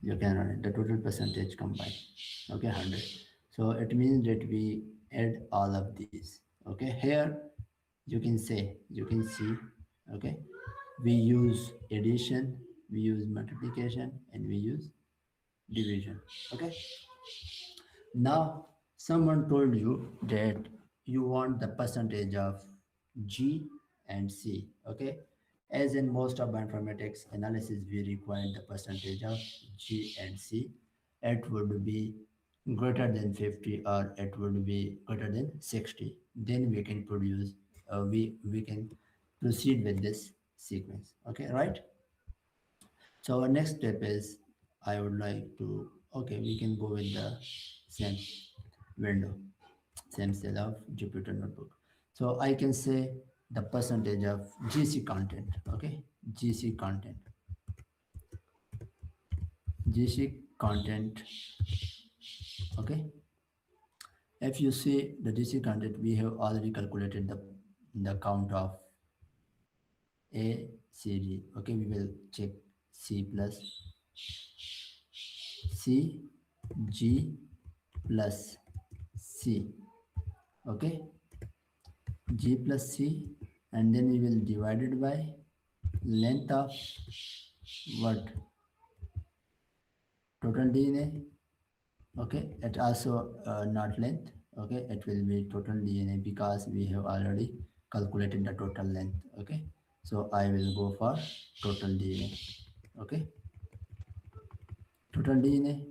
you can write the total percentage combined. Okay, 100. So it means that we add all of these. Okay, here you can see, okay, we use addition, we use multiplication, and we use division. Okay, now someone told you that you want the percentage of G and C. Okay, As in most of bioinformatics analysis, we require the percentage of G and C. It would be greater than 50 or it would be greater than 60. Then we can produce, we can proceed with this sequence. Okay, right? So our next step is I would like to, okay, we can go with the same window, same cell of Jupyter notebook. So I can say the percentage of GC content, okay, GC content, GC content, okay. If you see the GC content, we have already calculated the count of A, C, D, okay. We will check C plus C, G plus C, okay, G plus C, and then we will divide it by length of what, total DNA, okay. It also not length, okay, it will be total DNA because we have already calculated the total length, okay. So I will go for total DNA, okay, total DNA,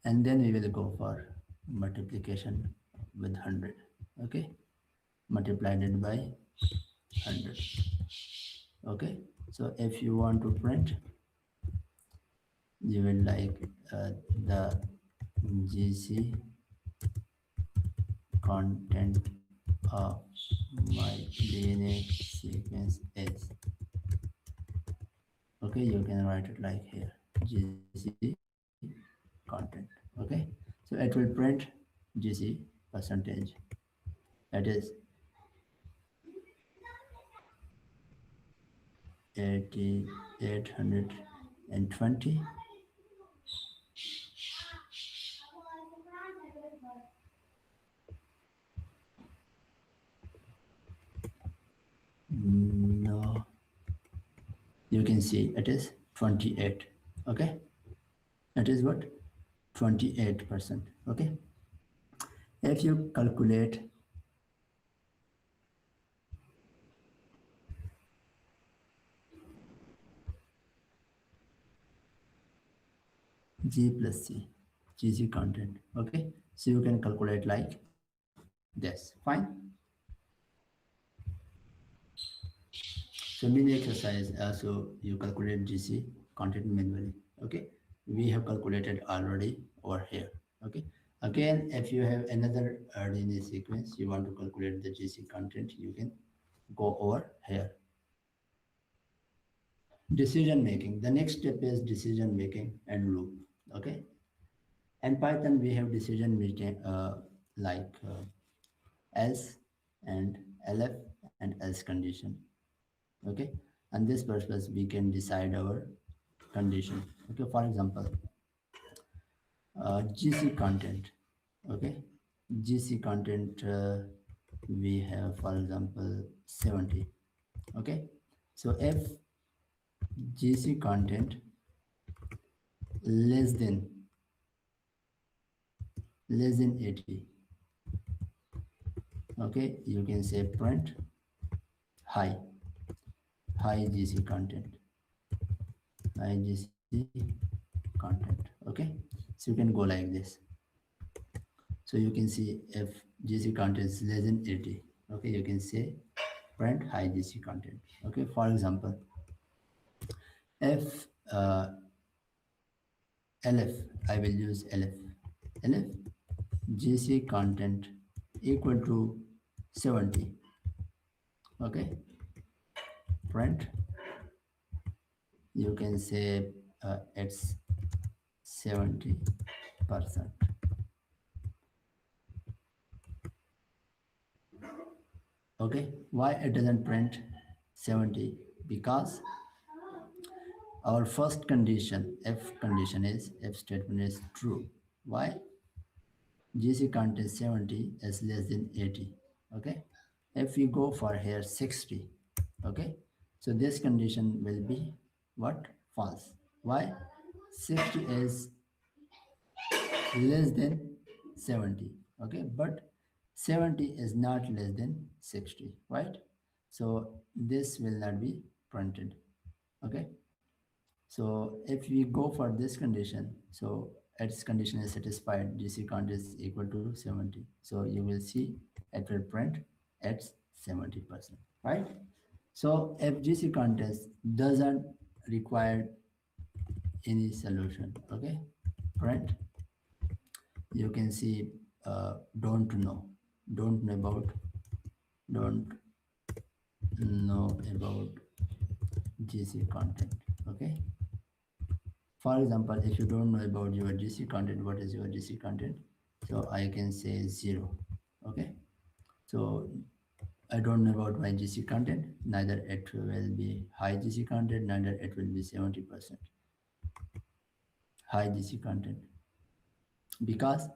and then we will go for multiplication with 100, okay, multiplied it by 100, okay. So if you want to print, you will like the GC content of my DNA sequence is, okay. You can write it like here, GC content, okay. So it will print GC percentage, that is 820. No, you can see it is 28, okay. It is what, 28%, okay. If you calculate G plus C, GC content, okay. So you can calculate like this, fine. So mini exercise, so you calculate GC content manually, okay. We have calculated already over here, okay. Again, if you have another DNA sequence, you want to calculate the GC content, you can go over here. Decision making, the next step is decision making and loop, okay. In Python, we have decision making like else and elif and else condition, okay. And this purpose we can decide our condition, okay. For example, GC content, okay. GC content, we have for example 70, okay. So if GC content less than less than 80, okay, you can say print high, high GC content, high GC content, okay. So you can go like this. So you can see if GC content is less than 80, okay, you can say print high GC content, okay. For example, if elif, I will use elif GC content equal to 70, okay, print, you can say it's 70%, okay. Why it doesn't print 70? Because our first condition, if condition is, if statement is true. Why? GC content 70 is less than 80, okay. If we go for here 60, okay, so this condition will be what, false. Why? 60 is less than 70, okay, but 70 is not less than 60, right? So this will not be printed. Okay, so if we go for this condition, so its condition is satisfied, GC count is equal to 70. So you will see it will print at 70%, right? So if GC contest doesn't require any solution, okay, print, you can see don't know, don't know about, don't know about GC content, okay. For example, if you don't know about your GC content, what is your GC content? So I can say 0. Okay. So I don't know about my GC content, neither it will be high GC content, neither it will be 70% high GC content, because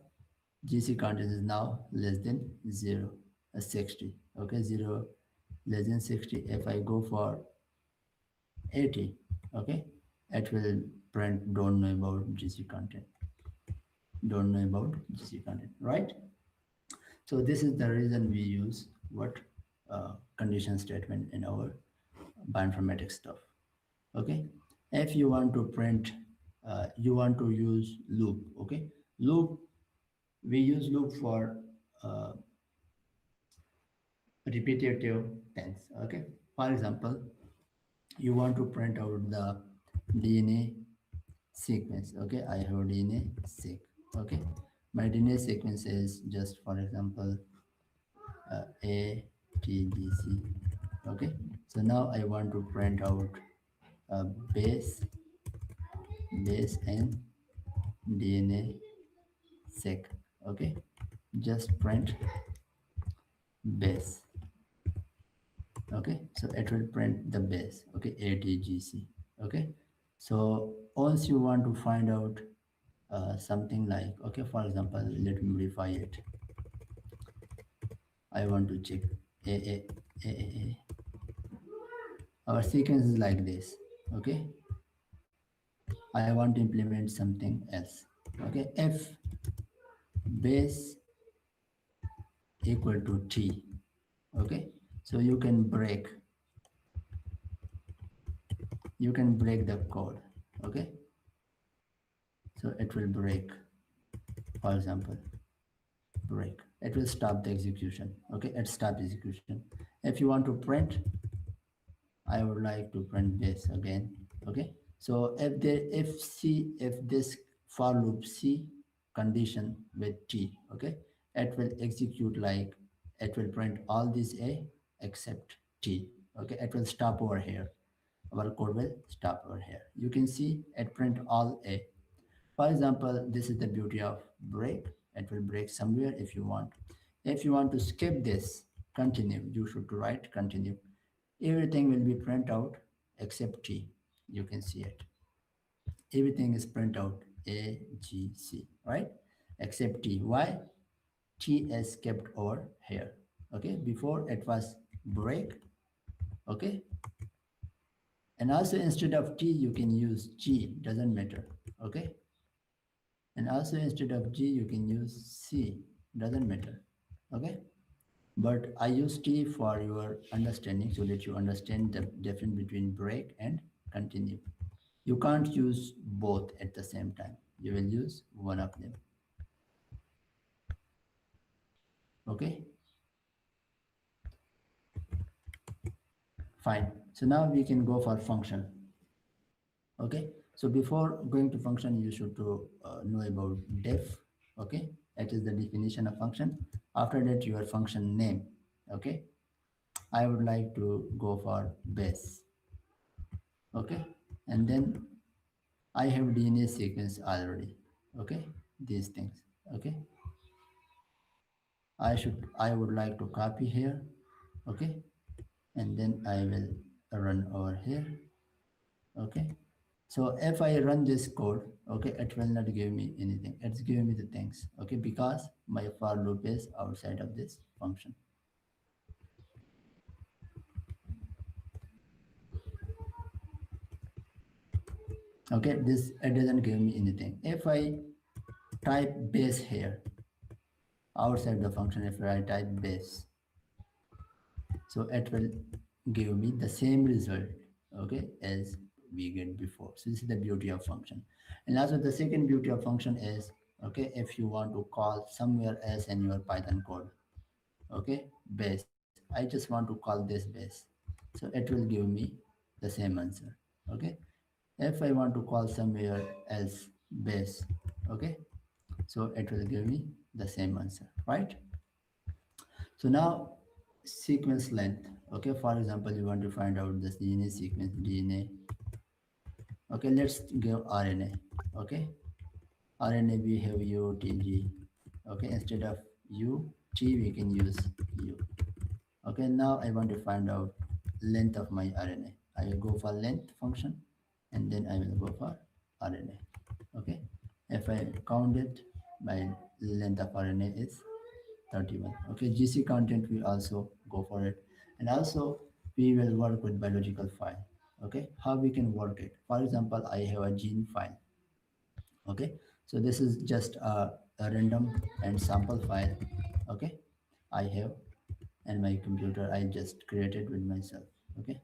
GC content is now less than 0, 60. Okay, 0 less than 60. If I go for 80, okay, it will print don't know about GC content, don't know about GC content, right? So this is the reason we use what condition statement in our bioinformatics stuff. Okay, if you want to print, you want to use loop. Okay, loop, we use loop for uh, repetitive things. Okay, for example, you want to print out the DNA sequence. Okay, I have DNA seq. Okay, my DNA sequence is just, for example, A T G C. Okay, so now I want to print out uh, base base and DNA sec. Okay, just print base. Okay, so it will print the base. Okay, ATGC. Okay, so once you want to find out something like, okay, for example, let me modify it. I want to check a. Our sequence is like this. Okay, I want to implement something else. Okay, if base equal to t, okay, so you can break the code. Okay, so it will break, for example, break, it will stop the execution. Okay, it stop execution. If you want to print, I would like to print this again. Okay, so if this for loop C condition with T, okay, it will execute like, it will print all these A except T. Okay, it will stop over here. Our code will stop over here. You can see it print all A. For example, this is the beauty of break. It will break somewhere if you want. If you want to skip this, continue, you should write continue. Everything will be print out except T. You can see it. Everything is print out A, G, C, right? Except T. Why? T is kept over here. Okay, before it was break. Okay, and also instead of T, you can use G, doesn't matter. Okay, and also instead of G, you can use C, doesn't matter. Okay, but I use T for your understanding so that you understand the difference between break and continue. You can't use both at the same time. You will use one of them. Okay, fine. So now we can go for function. Okay, so before going to function, you should to know about def. Okay, that is the definition of function. After that, your function name. Okay, I would like to go for base. Okay, and then I have DNA sequence already. Okay, these things. Okay, I would like to copy here. Okay, and then I will run over here. Okay, so if I run this code, okay, it will not give me anything. It's giving me the things. Okay, because my for loop is outside of this function. Okay, this, it doesn't give me anything. If I type base here outside the function, if I type base, so it will give me the same result, okay, as we get before. So this is the beauty of function. And also the second beauty of function is, okay, if you want to call somewhere else in your Python code, okay, base, I just want to call this base, so it will give me the same answer. Okay, if I want to call somewhere else base, okay, so it will give me the same answer, right? So now sequence length, okay, for example, you want to find out this DNA sequence, DNA, okay, let's give RNA, okay, RNA we have UTG, okay, instead of UT we can use U. Okay, now I want to find out length of my RNA. I will go for length function and then I will go for RNA. Okay, if I count it, my length of RNA is 31. Okay, GC content we also go for it, and also we will work with biological file. Okay, how we can work it? For example, I have a gene file. Okay, so this is just a random and sample file. Okay, I have and my computer I just created with myself. Okay,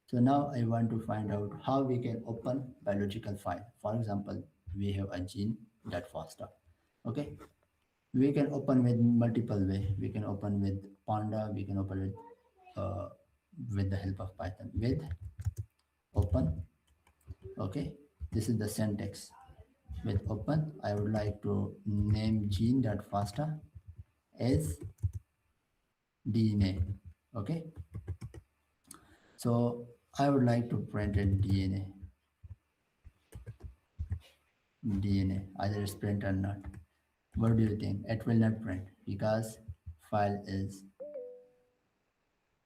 so now I want to find out how we can open biological file. For example, we have a gene that FASTA. Okay, we can open with multiple way. We can open with Panda, we can open with the help of Python with open. Okay, this is the syntax. With open, I would like to name gene.fasta as DNA. Okay, so I would like to print it DNA, either it's print or not. What do you think? It will not print because file is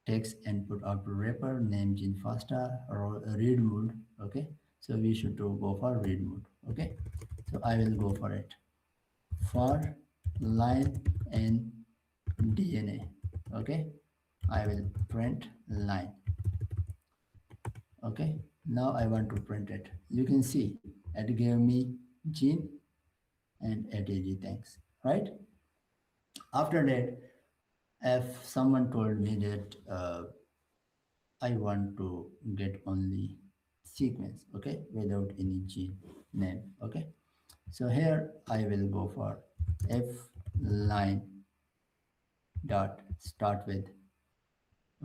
text input output wrapper, name gene FASTA or read mode. Okay, so we should to go for read mode. Okay, so I will go for it. For line and DNA. Okay, I will print line. Okay, now I want to print it. You can see it gave me gene and ATG things, right? After that, if someone told me that I want to get only sequence, okay, without any gene name, okay. So here I will go for if line dot start with,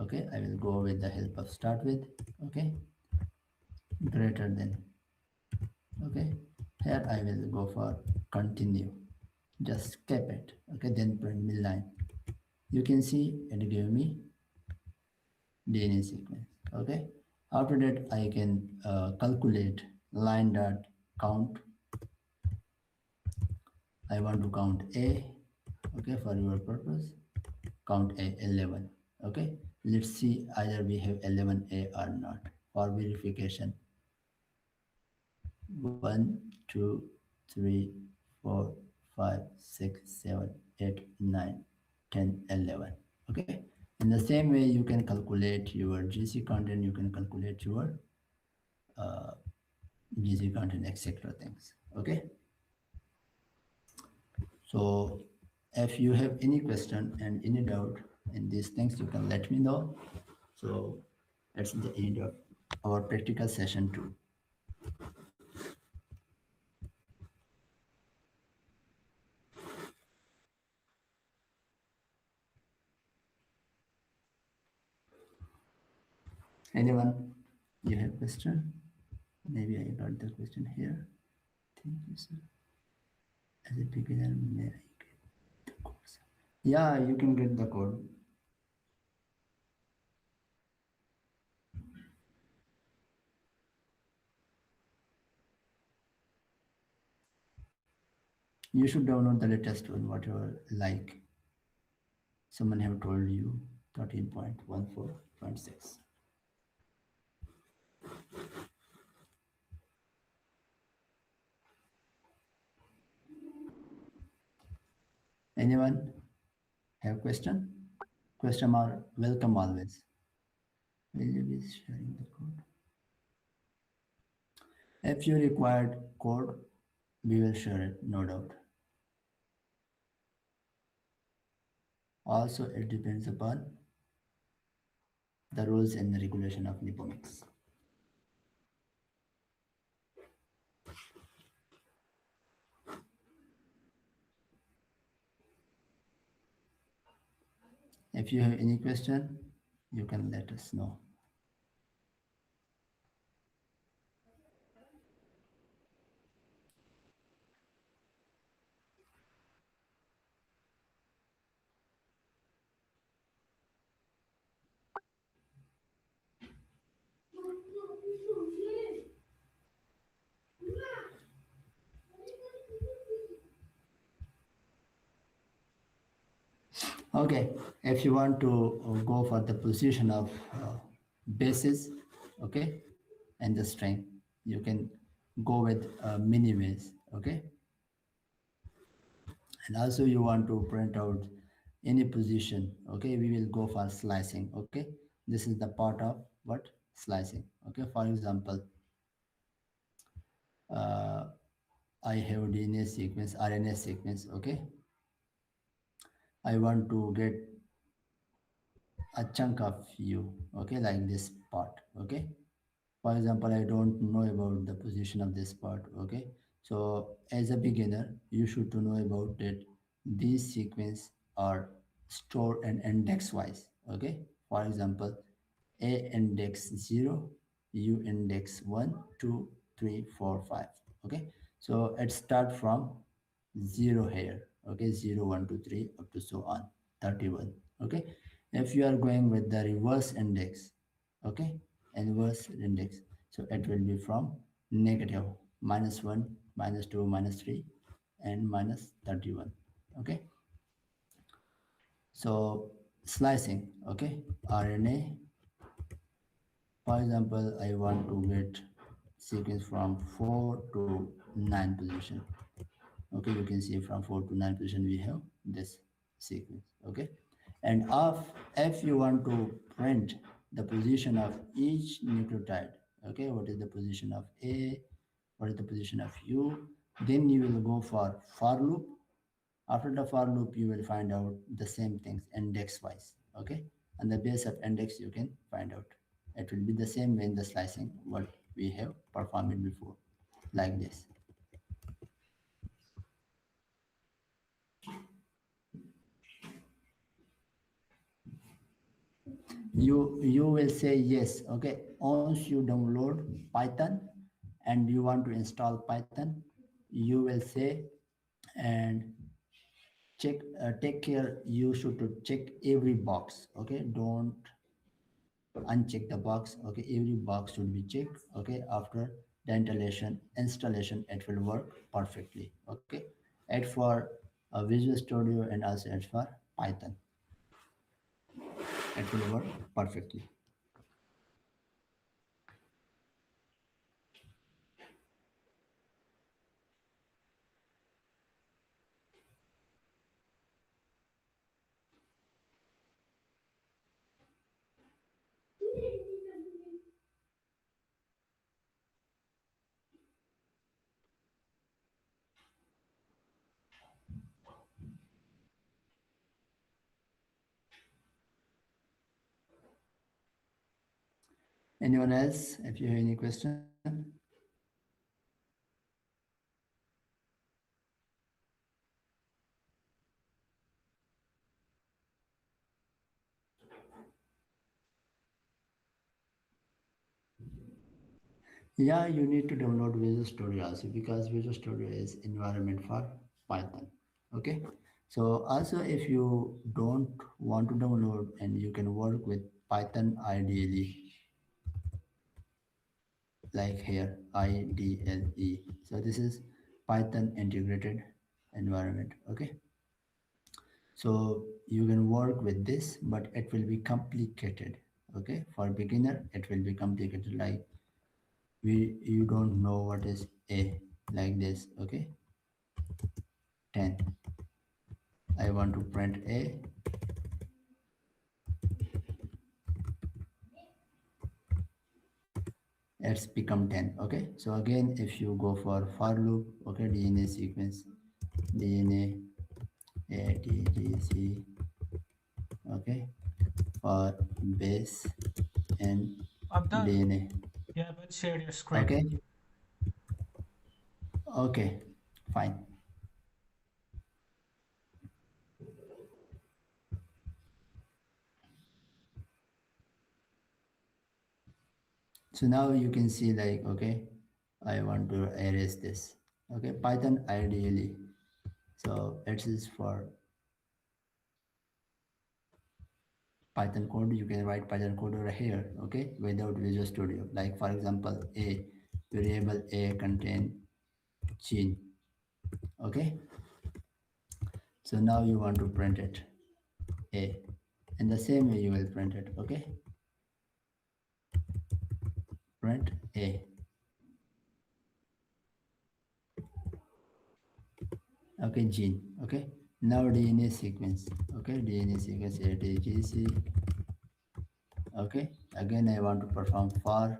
okay, I will go with the help of start with, okay, greater than, okay. Here I will go for continue, just skip it, okay, then print me line. You can see it gave me DNA sequence. Okay. After that, I can calculate line dot count. I want to count A. Okay, for your purpose, count A 11. Okay. Let's see either we have 11A or not. For verification, 1, 2, 3, 4, 5, 6, 7, 8, 9, 10, 11. Okay. In the same way, you can calculate your GC content, you can calculate your uh, GC content, etc. things. Okay. So if you have any question and any doubt in these things, you can let me know. So that's the end of our practical session 2. Anyone? You have question? Maybe I got the question here. Thank you, sir. As a beginner, may I get the course? Yeah, you can get the code. You should download the latest one, whatever like someone have told you, 13.14.6. Anyone have question? Question are welcome always. Will you be sharing the code? If you required code, we will share it, no doubt. Also, it depends upon the rules and the regulation of Nepomics. If you have any question, you can let us know. Okay, if you want to go for the position of basis, okay, and the string, you can go with many ways, okay. And also you want to print out any position, okay, we will go for slicing, okay. This is the part of what slicing, okay. For example, uh, I have DNA sequence, RNA sequence, okay. I want to get a chunk of you, okay, like this part, okay. For example, I don't know about the position of this part, okay. So as a beginner, you should to know about that these sequence are stored and index wise, okay. For example, A index 0, U index 1, 2, 3, 4, 5, okay. So it start from 0 here, okay, 0, 1, 2, 3 up to so on 31, okay. If you are going with the reverse index, okay, inverse index, so it will be from negative -1, -2, -3 and minus 31, okay. So slicing, okay, RNA, for example, I want to get sequence from 4 to 9 position, okay. You can see from 4 to 9 position we have this sequence, okay. And if you want to print the position of each nucleotide, okay, what is the position of A, what is the position of U, then you will go for loop. After the for loop you will find out the same things index wise, okay. And the base of index you can find out. It will be the same way in the slicing what we have performed it before, like this. You will say yes, okay. Once you download Python and you want to install Python, you will say and check, take care, you should to check every box, okay. Don't uncheck the box, okay. Every box should be checked, okay. After the installation it will work perfectly, okay. Add for Visual Studio and also add for Python, it will work perfectly. Anyone else, if you have any question? Yeah, you need to download Visual Studio also, because Visual Studio is environment for Python, okay. So also if you don't want to download and you can work with Python ideally, like here IDLE. So this is Python integrated environment, okay. So you can work with this, but it will be complicated, okay. For beginner it will be complicated, like you don't know what is A, like this, okay. 10, I want to print A, it's become 10, okay. So again if you go for loop, okay, DNA sequence, DNA ATGC, okay, for base and Abdul, DNA. you haven't shared your screen. Okay, okay, fine. So now you can see like, okay, I want to erase this. Okay, Python ideally. So it is for Python code. You can write Python code over here, okay, without Visual Studio. Like for example, a variable a contain gene. Okay, so now you want to print it a. In the same way you will print it. Okay, print a. Okay, gene. Okay, now DNA sequence. Okay, DNA sequence ATGC. Okay, again I want to perform for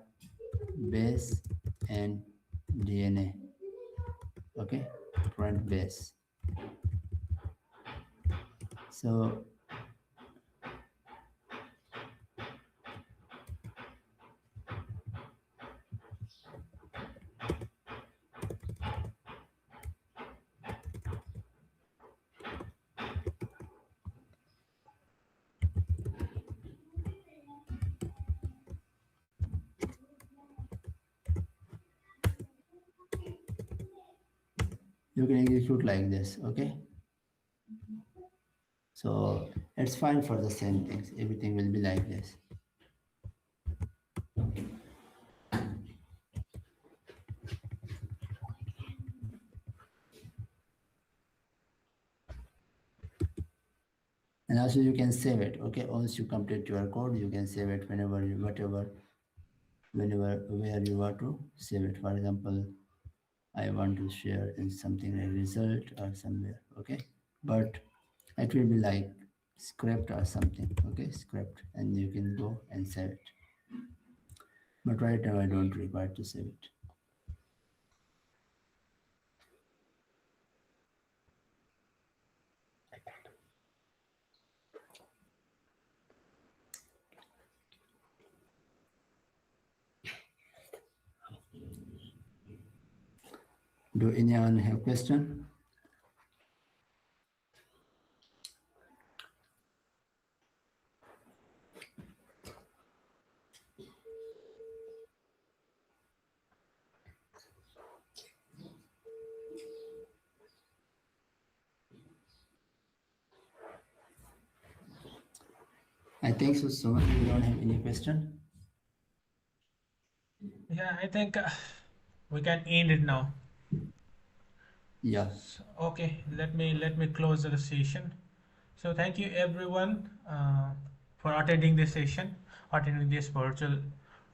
base and DNA. Okay, print base. So you can execute like this. Okay, so it's fine for the same things. Everything will be like this. And also you can save it. Okay, once you complete your code, you can save it whenever you whatever whenever where you want to save it. For example, I want to share in something like result or somewhere. Okay, but it will be like script or something. Okay, script, and you can go and save it. But right now I don't require to save it. Do anyone have question? I think so. So much you don't have any question. Yeah, I think we can end it now. Yeah. Okay, let me close the session. So thank you everyone for attending this session, attending this virtual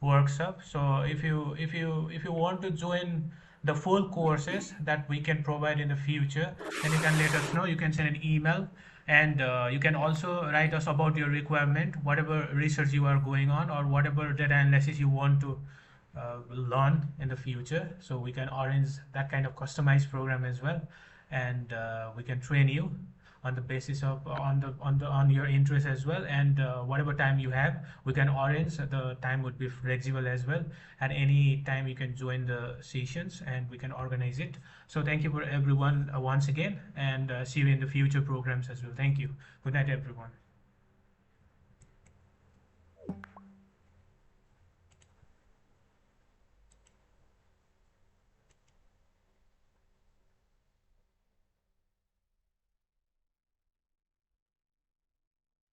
workshop. So if you want to join the full courses that we can provide in the future, then you can let us know. You can send an email, and you can also write us about your requirement, whatever research you are going on, or whatever data analysis you want to learn in the future. So we can arrange that kind of customized program as well, and we can train you on the basis of on your interest as well. And whatever time you have, we can arrange. The time would be flexible as well. At any time you can join the sessions and we can organize it. So thank you for everyone once again, and see you in the future programs as well. Thank you. Good night everyone.